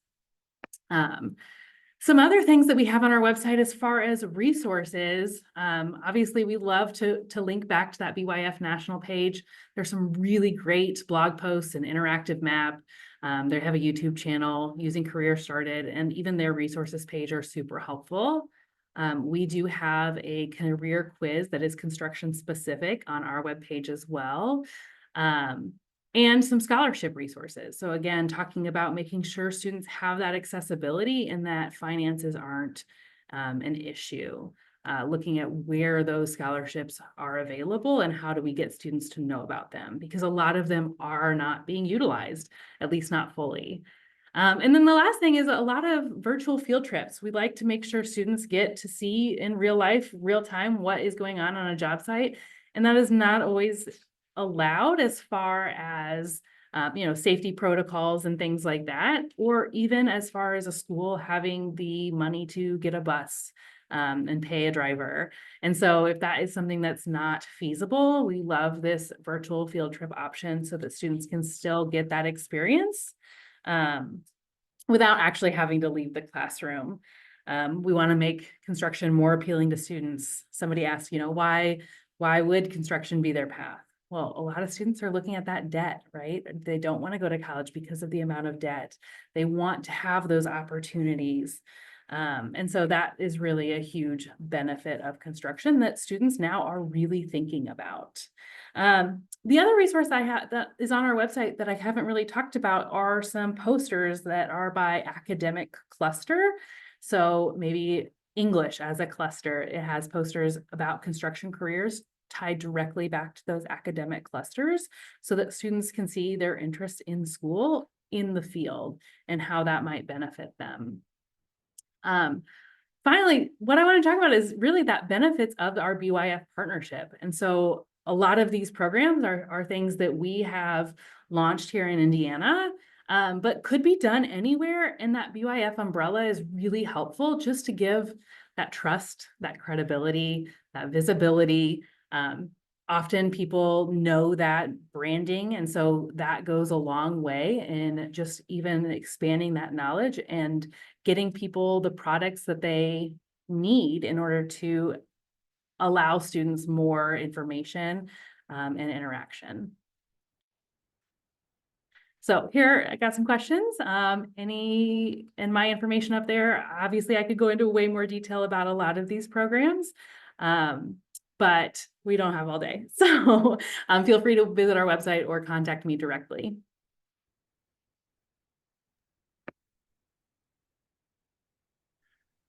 Some other things that we have on our website as far as resources, obviously we love to link back to that BYF national page. There's some really great blog posts and interactive map. They have a YouTube channel using Career Started, and even their resources page are super helpful. We do have a career quiz that is construction specific on our webpage as well. And some scholarship resources. So again, talking about making sure students have that accessibility and that finances aren't an issue. Looking at where those scholarships are available and how do we get students to know about them, because a lot of them are not being utilized, at least not fully. And then the last thing is a lot of virtual field trips. We'd like to make sure students get to see in real life, real time, what is going on a job site. And that is not always allowed as far as safety protocols and things like that, or even as far as a school having the money to get a bus and pay a driver. And so if that is something that's not feasible, we love this virtual field trip option so that students can still get that experience without actually having to leave the classroom. We want to make construction more appealing to students. Somebody asked, why would construction be their path? Well, a lot of students are looking at that debt, right? They don't want to go to college because of the amount of debt. They want to have those opportunities. And so that is really a huge benefit of construction that students now are really thinking about. The other resource I have that is on our website that I haven't really talked about are some posters that are by academic cluster. So maybe English as a cluster, it has posters about construction careers tied directly back to those academic clusters so that students can see their interest in school in the field and how that might benefit them. Finally, what I want to talk about is really that benefits of our BYF partnership. And so a lot of these programs are things that we have launched here in Indiana, but could be done anywhere. And that BYF umbrella is really helpful just to give that trust, that credibility, that visibility. Often people know that branding, and so that goes a long way in just even expanding that knowledge and getting people the products that they need in order to allow students more information and interaction. So here, I got some questions. And my information up there, obviously I could go into way more detail about a lot of these programs. But we don't have all day. So feel free to visit our website or contact me directly.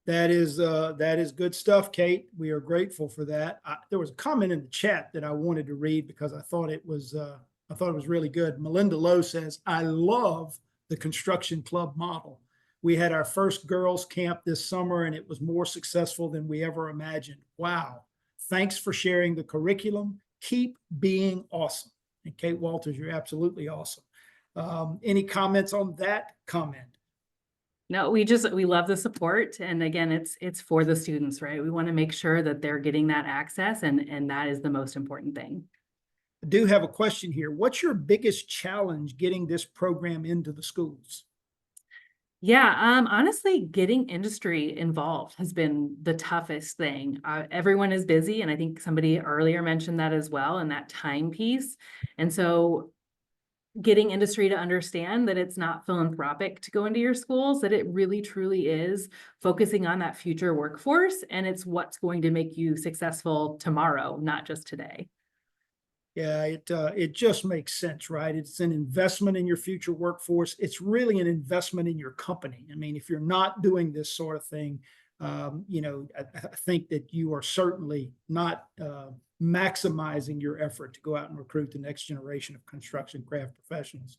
That is good stuff, Kate. We are grateful for that. There was a comment in the chat that I wanted to read because I thought it was really good. Melinda Lowe says, "I love the construction club model. We had our first girls camp this summer and it was more successful than we ever imagined. Wow. Thanks for sharing the curriculum. Keep being awesome." And Kate Walters, you're absolutely awesome. Any comments on that comment? No, we love the support. And again, it's for the students, right? We want to make sure that they're getting that access, and that is the most important thing. I do have a question here. What's your biggest challenge getting this program into the schools? Yeah, honestly, getting industry involved has been the toughest thing. Everyone is busy, and I think somebody earlier mentioned that as well, and that time piece. And so getting industry to understand that it's not philanthropic to go into your schools, that it really truly is focusing on that future workforce, and it's what's going to make you successful tomorrow, not just today. Yeah, it just makes sense, right? It's an investment in your future workforce. It's really an investment in your company. I mean, if you're not doing this sort of thing, I think that you are certainly not maximizing your effort to go out and recruit the next generation of construction craft professionals.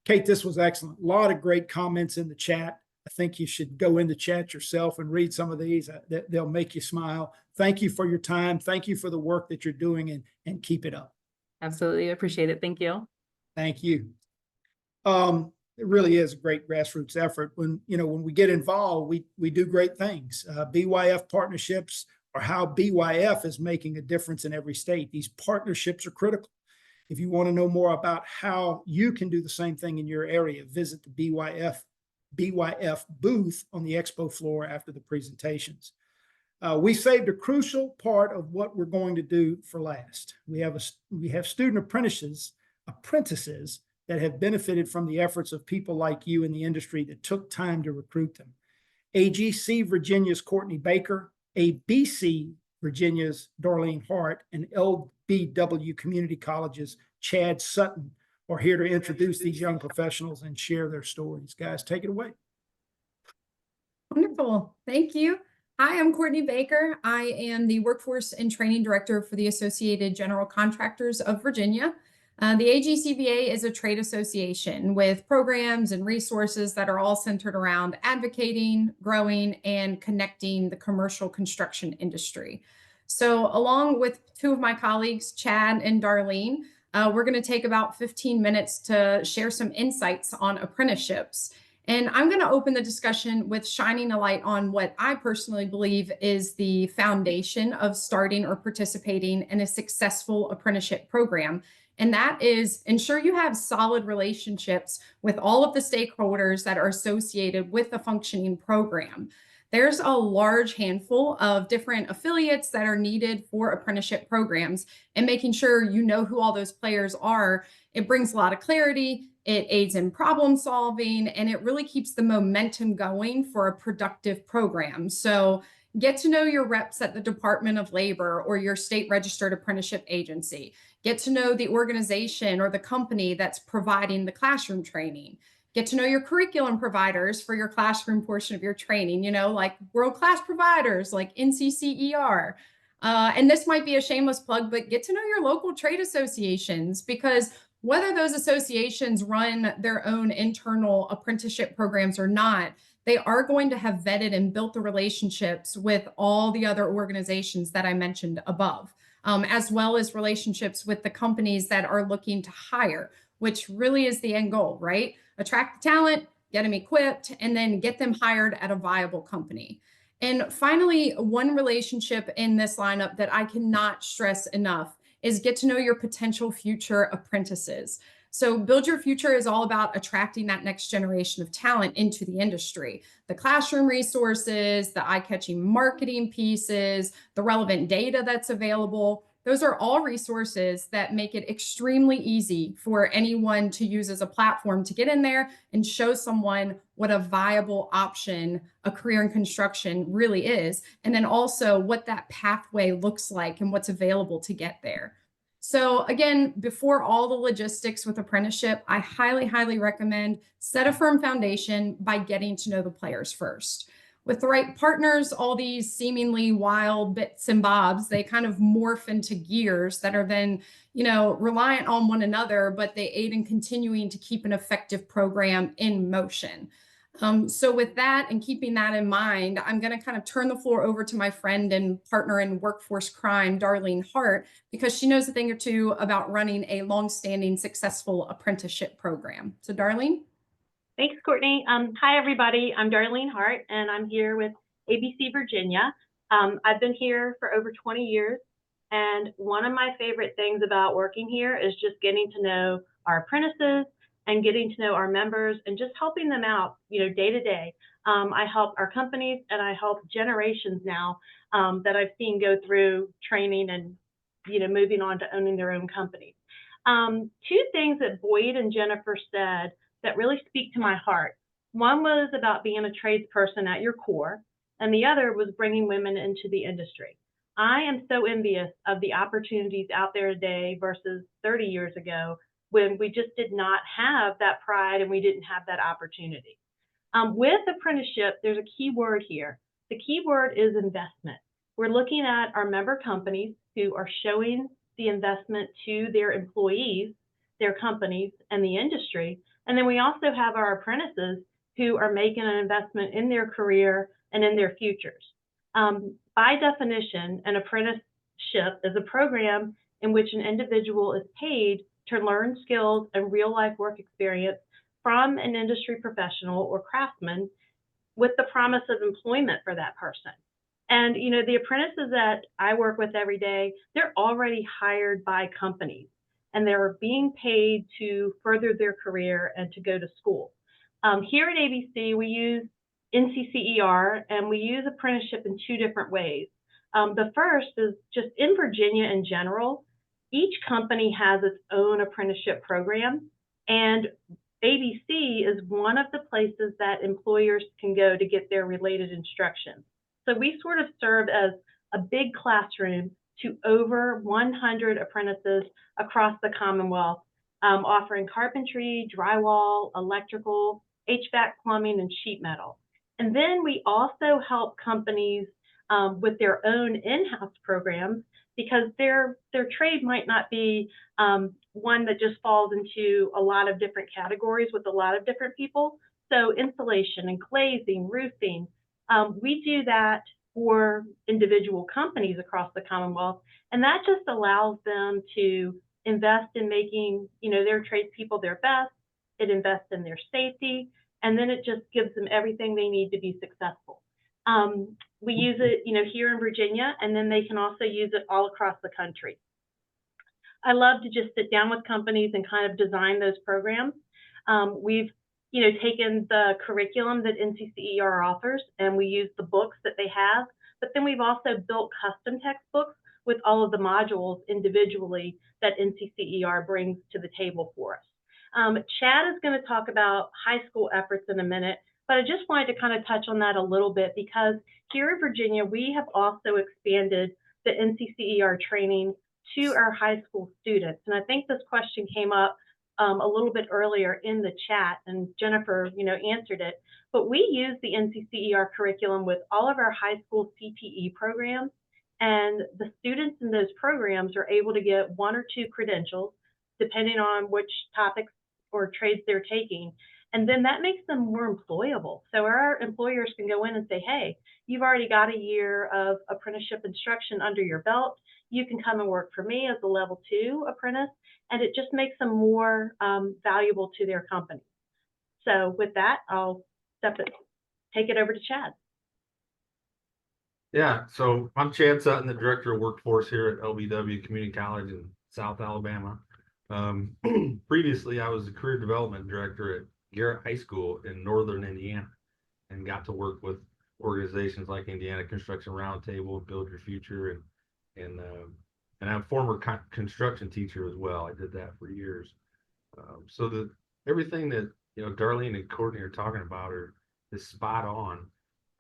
Kate, this was excellent. A lot of great comments in the chat. I think you should go in the chat yourself and read some of these. They'll make you smile. Thank you for your time. Thank you for the work that you're doing, and keep it up. Absolutely. I appreciate it. Thank you. Thank you. It really is a great grassroots effort. When we get involved, we do great things. BYF partnerships are how BYF is making a difference in every state. These partnerships are critical. If you want to know more about how you can do the same thing in your area, visit the BYF booth on the expo floor after the presentations. We saved a crucial part of what we're going to do for last. We have student apprentices that have benefited from the efforts of people like you in the industry that took time to recruit them. AGC Virginia's Courtney Baker, ABC Virginia's Darlene Hart, and LBW Community College's Chad Sutton are here to introduce these young professionals and share their stories. Guys, take it away. Wonderful. Thank you. Hi, I'm Courtney Baker. I am the Workforce and Training Director for the Associated General Contractors of Virginia. The AGCVA is a trade association with programs and resources that are all centered around advocating, growing, and connecting the commercial construction industry. So along with two of my colleagues, Chad and Darlene, we're going to take about 15 minutes to share some insights on apprenticeships. And I'm going to open the discussion with shining a light on what I personally believe is the foundation of starting or participating in a successful apprenticeship program. And that is ensure you have solid relationships with all of the stakeholders that are associated with the functioning program. there's a large handful of different affiliates that are needed for apprenticeship programs, and making sure you know who all those players are, it brings a lot of clarity, it aids in problem solving, and it really keeps the momentum going for a productive program. So get to know your reps at the Department of Labor or your state registered apprenticeship agency. Get to know the organization or the company that's providing the classroom training. Get to know your curriculum providers for your classroom portion of your training, like world-class providers like NCCER. And this might be a shameless plug, but get to know your local trade associations, because whether those associations run their own internal apprenticeship programs or not, they are going to have vetted and built the relationships with all the other organizations that I mentioned above, as well as relationships with the companies that are looking to hire, which really is the end goal, right? Attract the talent, get them equipped, and then get them hired at a viable company. And finally, one relationship in this lineup that I cannot stress enough is get to know your potential future apprentices. So Build Your Future is all about attracting that next generation of talent into the industry. The classroom resources, the eye-catching marketing pieces, the relevant data that's available, those are all resources that make it extremely easy for anyone to use as a platform to get in there and show someone what a viable option a career in construction really is, and then also what that pathway looks like and what's available to get there. So again, before all the logistics with apprenticeship, I highly, highly recommend set a firm foundation by getting to know the players first. With the right partners, all these seemingly wild bits and bobs, they kind of morph into gears that are then, reliant on one another, but they aid in continuing to keep an effective program in motion. So with that and keeping that in mind, I'm going to kind of turn the floor over to my friend and partner in workforce crime, Darlene Hart, because she knows a thing or two about running a longstanding successful apprenticeship program. So Darlene? Thanks, Courtney. Hi, everybody. I'm Darlene Hart, and I'm here with ABC Virginia. I've been here for over 20 years, and one of my favorite things about working here is just getting to know our apprentices and getting to know our members and just helping them out, day to day. I help our companies, and I help generations now that I've seen go through training and, moving on to owning their own companies. Two things that Boyd and Jennifer said that really speak to my heart. One was about being a tradesperson at your core, and the other was bringing women into the industry. I am so envious of the opportunities out there today versus 30 years ago, when we just did not have that pride and we didn't have that opportunity. With apprenticeship, there's a key word here. The key word is investment. We're looking at our member companies who are showing the investment to their employees, their companies, and the industry. And then we also have our apprentices who are making an investment in their career and in their futures. By definition, an apprenticeship is a program in which an individual is paid to learn skills and real-life work experience from an industry professional or craftsman with the promise of employment for that person. And, the apprentices that I work with every day, they're already hired by companies, and they're being paid to further their career and to go to school. Here at ABC, we use NCCER, and we use apprenticeship in two different ways. The first is just in Virginia in general, each company has its own apprenticeship program, and ABC is one of the places that employers can go to get their related instruction. So we sort of serve as a big classroom to over 100 apprentices across the Commonwealth, offering carpentry, drywall, electrical, HVAC, plumbing, and sheet metal. And then we also help companies with their own in-house programs, because their trade might not be one that just falls into a lot of different categories with a lot of different people. So insulation and glazing, roofing, we do that for individual companies across the Commonwealth, and that just allows them to invest in making their tradespeople their best. It invests in their safety, and then it just gives them everything they need to be successful. We use it here in Virginia, and then they can also use it all across the country. I love to just sit down with companies and kind of design those programs. We've taken the curriculum that NCCER offers, and we use the books that they have, but then we've also built custom textbooks with all of the modules individually that NCCER brings to the table for us. Chad is going to talk about high school efforts in a minute, but I just wanted to kind of touch on that a little bit because here in Virginia, we have also expanded the NCCER training to our high school students. And I think this question came up a little bit earlier in the chat, and Jennifer, answered it. But we use the NCCER curriculum with all of our high school CTE programs, and the students in those programs are able to get 1 or 2 credentials, depending on which topics or trades they're taking. And then that makes them more employable. So our employers can go in and say, hey, you've already got a year of apprenticeship instruction under your belt. You can come and work for me as a level 2 apprentice. And it just makes them more valuable to their company. So with that, I'll take it over to Chad. Yeah, so I'm Chad Sutton, the Director of Workforce here at LBW Community College in South Alabama. Previously, I was the Career Development Director at Garrett High School in Northern Indiana and got to work with organizations like Indiana Construction Roundtable, Build Your Future, and I'm a former construction teacher as well. I did that for years. So everything that Darlene and Courtney are talking about is spot on.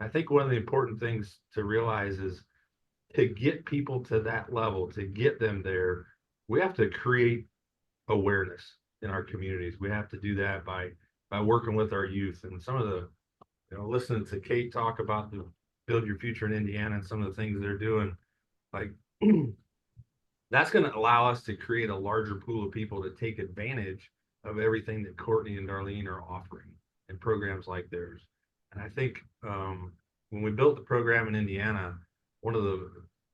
I think one of the important things to realize is to get people to that level, to get them there, we have to create awareness in our communities. We have to do that by working with our youth. And some of the, listening to Kate talk about the Build Your Future in Indiana and some of the things they're doing, like that's going to allow us to create a larger pool of people to take advantage of everything that Courtney and Darlene are offering in programs like theirs. And I think when we built the program in Indiana, one of the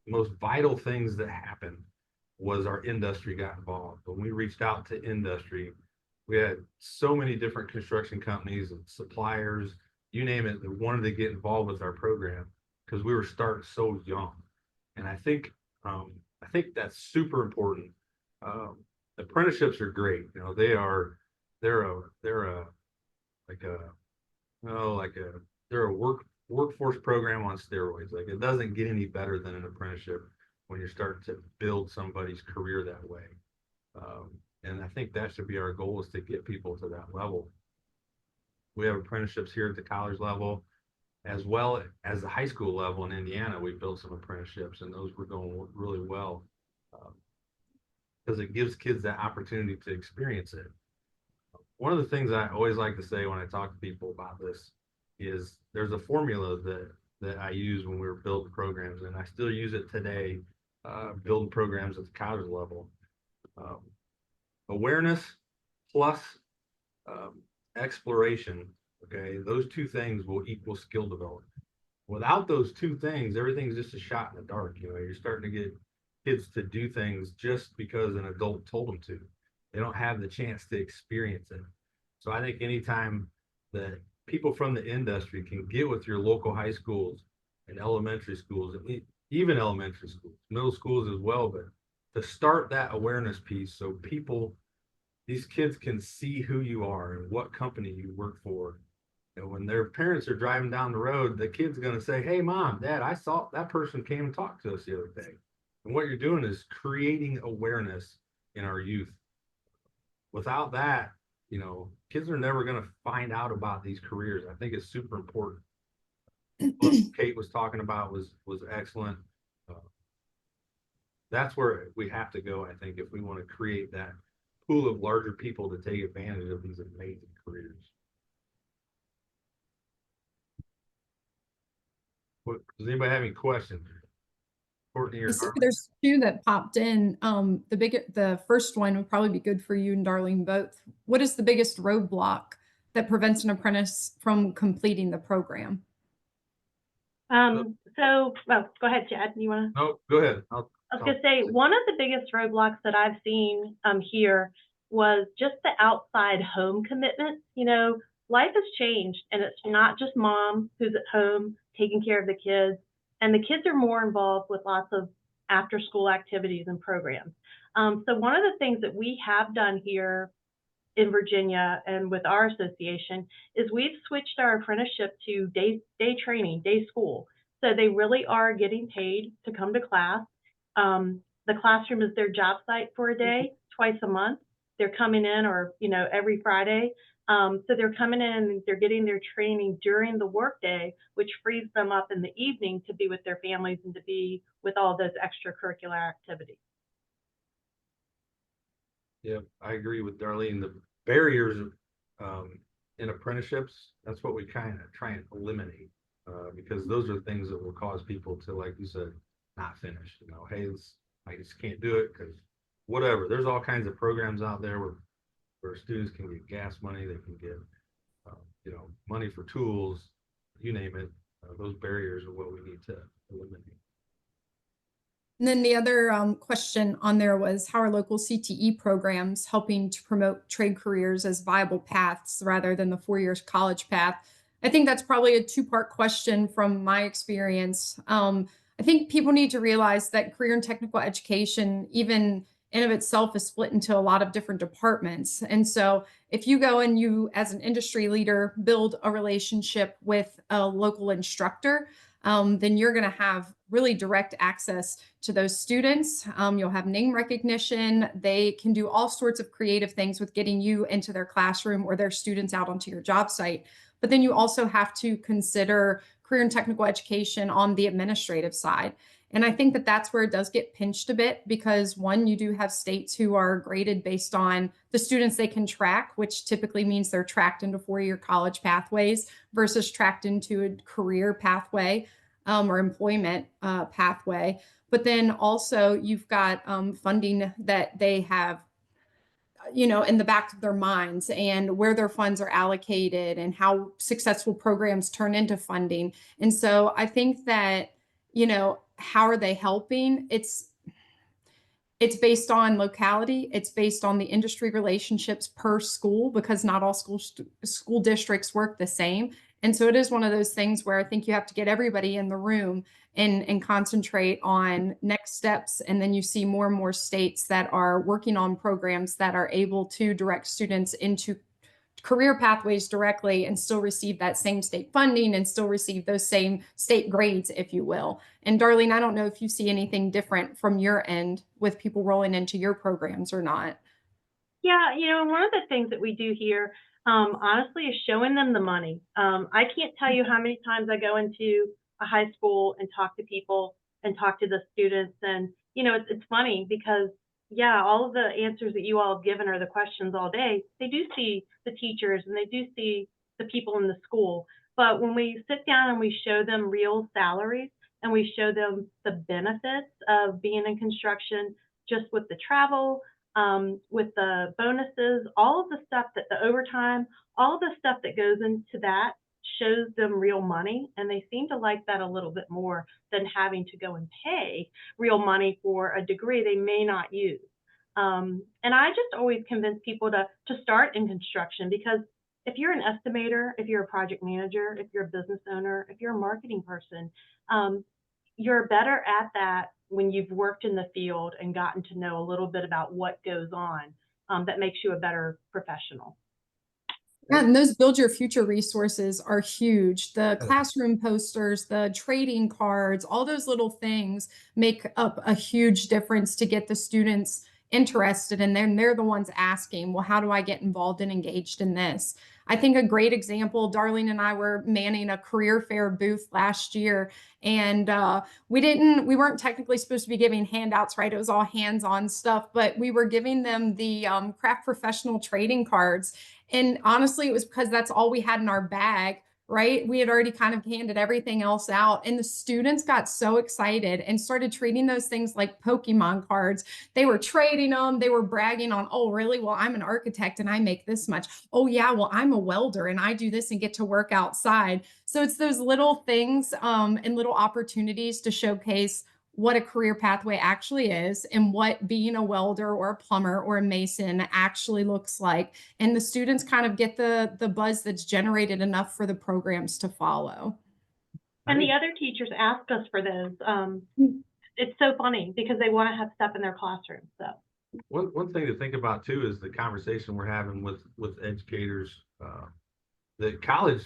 most vital things that happened was our industry got involved. When we reached out to industry, we had so many different construction companies and suppliers, you name it, that wanted to get involved with our program because we were starting so young. And I think that's super important. Apprenticeships are great. They're a workforce program on steroids. Like, it doesn't get any better than an apprenticeship when you're starting to build somebody's career that way. And I think that should be our goal, is to get people to that level. We have apprenticeships here at the college level, as well as the high school level in Indiana. We built some apprenticeships, and those were going really well because it gives kids that opportunity to experience it. One of the things I always like to say when I talk to people about this is there's a formula that I use when we were building programs, and I still use it today, building programs at the college level. Awareness plus exploration, okay, those two things will equal skill development. Without those two things, everything's just a shot in the dark. You're starting to get kids to do things just because an adult told them to. They don't have the chance to experience it. So I think anytime that people from the industry can get with your local high schools and elementary schools, and even elementary schools, middle schools as well, but to start that awareness piece so these kids can see who you are and what company you work for. And when their parents are driving down the road, the kid's going to say, hey, Mom, Dad, I saw that person came and talked to us the other day. And what you're doing is creating awareness in our youth. Without that, kids are never going to find out about these careers. I think it's super important. What Kate was talking about was excellent. That's where we have to go, I think, if we want to create that pool of larger people to take advantage of these amazing careers. Does anybody have any questions? Courtney or Darlene? There's two that popped in. The first one would probably be good for you and Darlene both. What is the biggest roadblock that prevents an apprentice from completing the program? Go ahead, Chad. You want to? No, go ahead. I was going to say, one of the biggest roadblocks that I've seen here was just the outside home commitment. Life has changed, and it's not just mom who's at home taking care of the kids, and the kids are more involved with lots of after-school activities and programs. So one of the things that we have done here in Virginia and with our association is we've switched our apprenticeship to day training, day school. So they really are getting paid to come to class. The classroom is their job site for a day, twice a month. They're coming in, or every Friday. So they're coming in and they're getting their training during the workday, which frees them up in the evening to be with their families and to be with all those extracurricular activities. Yeah, I agree with Darlene. The barriers in apprenticeships, that's what we kind of try and eliminate, because those are things that will cause people to, like you said, not finish. Hey, I just can't do it because whatever. There's all kinds of programs out there where students can get gas money, they can get money for tools, you name it. Those barriers are what we need to eliminate. And then the other question on there was, how are local CTE programs helping to promote trade careers as viable paths rather than the 4 years college path? I think that's probably a two-part question from my experience. I think people need to realize that career and technical education, even in of itself, is split into a lot of different departments. And so if you go and you, as an industry leader, build a relationship with a local instructor, then you're going to have really direct access to those students. You'll have name recognition. They can do all sorts of creative things with getting you into their classroom or their students out onto your job site. But then you also have to consider career and technical education on the administrative side. And I think that that's where it does get pinched a bit, because one, you do have states who are graded based on the students they can track, which typically means they're tracked into 4-year college pathways versus tracked into a career pathway or employment pathway. But then also you've got funding that they have in the back of their minds, and where their funds are allocated and how successful programs turn into funding. And so I think that, how are they helping? It's based on locality. It's based on the industry relationships per school, because not all school districts work the same. And so it is one of those things where I think you have to get everybody in the room and concentrate on next steps. And then you see more and more states that are working on programs that are able to direct students into career pathways directly and still receive that same state funding and still receive those same state grades, if you will. And Darlene, I don't know if you see anything different from your end with people rolling into your programs or not. Yeah, one of the things that we do here, honestly, is showing them the money. I can't tell you how many times I go into a high school and talk to people and talk to the students. And, it's funny because, yeah, all of the answers that you all have given are the questions all day. They do see the teachers and they do see the people in the school. But when we sit down and we show them real salaries and we show them the benefits of being in construction, just with the travel, with the bonuses, all of the stuff that the overtime, all of the stuff that goes into that shows them real money. And they seem to like that a little bit more than having to go and pay real money for a degree they may not use. And I just always convince people to start in construction, because if you're an estimator, if you're a project manager, if you're a business owner, if you're a marketing person, you're better at that when you've worked in the field and gotten to know a little bit about what goes on. That makes you a better professional. Yeah, and those build your future resources are huge. The classroom posters, the trading cards, all those little things make up a huge difference to get the students interested. And then they're the ones asking, well, how do I get involved and engaged in this? I think a great example, Darlene and I were manning a career fair booth last year, and we weren't technically supposed to be giving handouts, right? It was all hands-on stuff, but we were giving them the craft professional trading cards. And honestly, it was because that's all we had in our bag, right? We had already kind of handed everything else out. And the students got so excited and started treating those things like Pokemon cards. They were trading them. They were bragging on, oh, really? Well, I'm an architect and I make this much. Oh, yeah. Well, I'm a welder and I do this and get to work outside. So it's those little things and little opportunities to showcase what a career pathway actually is and what being a welder or a plumber or a mason actually looks like. And the students kind of get the buzz that's generated enough for the programs to follow. And the other teachers ask us for those. It's so funny because they want to have stuff in their classroom. So One thing to think about too is the conversation we're having with educators. The college,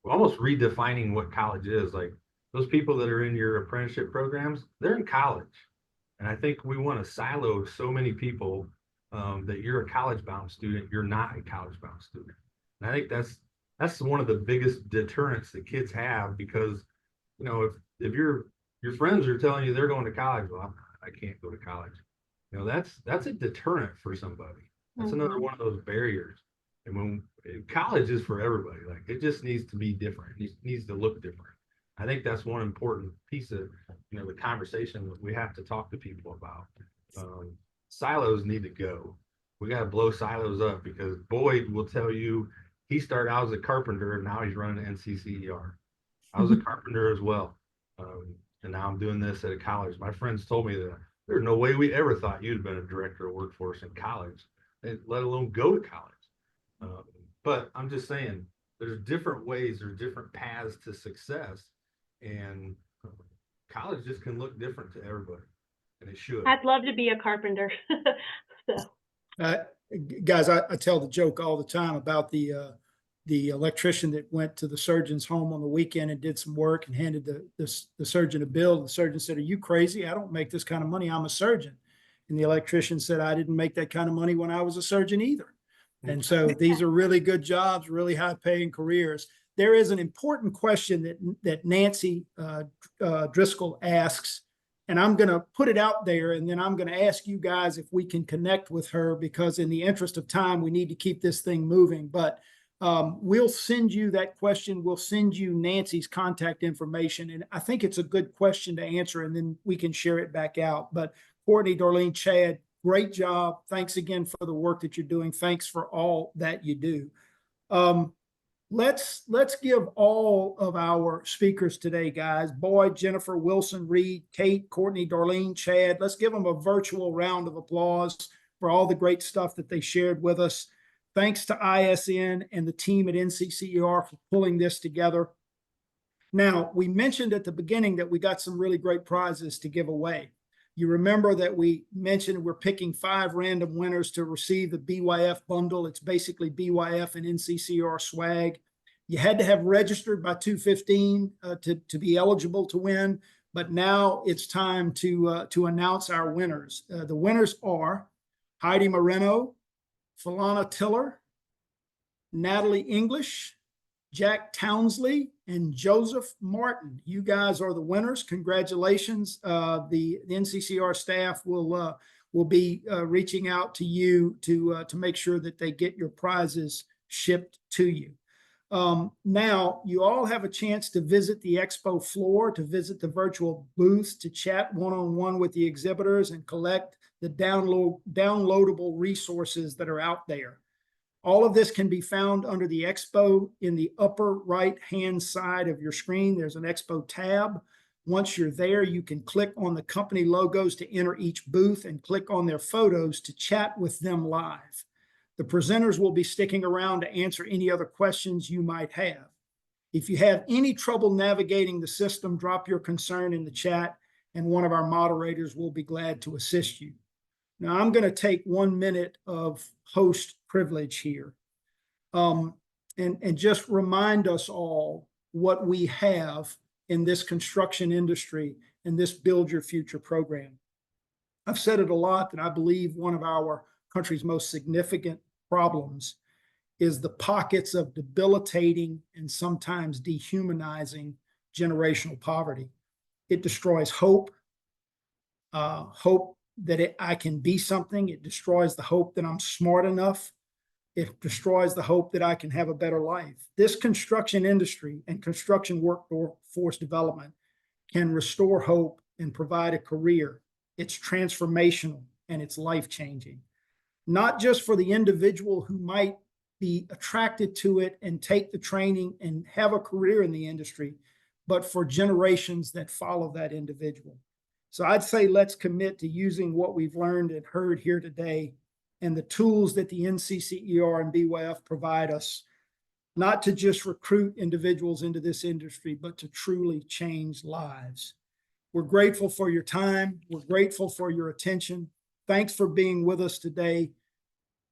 we're almost redefining what college is. Like those people that are in your apprenticeship programs, they're in college, and I think we want to silo so many people that you're a college-bound student, you're not a college-bound student. And I think that's one of the biggest deterrents that kids have, because if your friends are telling you they're going to college, well, I can't go to college. That's a deterrent for somebody. That's another one of those barriers. And when college is for everybody, like it just needs to be different. It needs to look different. I think that's one important piece of the conversation that we have to talk to people about. Silos need to go. We got to blow silos up, because Boyd will tell you he started out as a carpenter and now he's running NCCER. I was a carpenter as well. And now I'm doing this at a college. My friends told me that there's no way we ever thought you'd have been a director of workforce in college, let alone go to college. But I'm just saying, there's different ways, there's different paths to success, and college just can look different to everybody, and it should. I'd love to be a carpenter. So. Guys, I tell the joke all the time about the electrician that went to the surgeon's home on the weekend and did some work and handed the surgeon a bill. The surgeon said, "Are you crazy? I don't make this kind of money. I'm a surgeon." And the electrician said, "I didn't make that kind of money when I was a surgeon either." And so these are really good jobs, really high paying careers. There is an important question that Nancy Driscoll asks, and I'm going to put it out there, and then I'm going to ask you guys if we can connect with her, because in the interest of time, we need to keep this thing moving. But we'll send you that question. We'll send you Nancy's contact information. And I think it's a good question to answer, and then we can share it back out. But Courtney, Darlene, Chad, great job. Thanks again for the work that you're doing. Thanks for all that you do. Let's give all of our speakers today, guys, Boyd, Jennifer, Wilson, Reed, Kate, Courtney, Darlene, Chad. Let's give them a virtual round of applause for all the great stuff that they shared with us. Thanks to ISN and the team at NCCER for pulling this together. Now, we mentioned at the beginning that we got some really great prizes to give away. You remember that we mentioned we're picking 5 random winners to receive the BYF bundle. It's basically BYF and NCCER swag. You had to have registered by 2/15 to be eligible to win, but now it's time to announce our winners. The winners are Heidi Moreno, Falana Tiller, Natalie English, Jack Townsley, and Joseph Martin. You guys are the winners. Congratulations. The NCCER staff will be reaching out to you to make sure that they get your prizes shipped to you. Now, you all have a chance to visit the expo floor, to visit the virtual booths, to chat one-on-one with the exhibitors and collect the downloadable resources that are out there. All of this can be found under the expo in the upper right-hand side of your screen. There's an expo tab. Once you're there, you can click on the company logos to enter each booth and click on their photos to chat with them live. The presenters will be sticking around to answer any other questions you might have. If you have any trouble navigating the system, drop your concern in the chat, and one of our moderators will be glad to assist you. Now, I'm going to take 1 minute of host privilege here and just remind us all what we have in this construction industry and this Build Your Future program. I've said it a lot that I believe one of our country's most significant problems is the pockets of debilitating and sometimes dehumanizing generational poverty. It destroys hope, hope that I can be something. It destroys the hope that I'm smart enough. It destroys the hope that I can have a better life. This construction industry and construction workforce development can restore hope and provide a career. It's transformational and it's life-changing, not just for the individual who might be attracted to it and take the training and have a career in the industry, but for generations that follow that individual. So I'd say let's commit to using what we've learned and heard here today and the tools that the NCCER and BYF provide us, not to just recruit individuals into this industry, but to truly change lives. We're grateful for your time. We're grateful for your attention. Thanks for being with us today.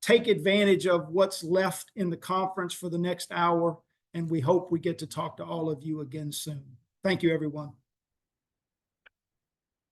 Take advantage of what's left in the conference for the next hour, and we hope we get to talk to all of you again soon. Thank you, everyone.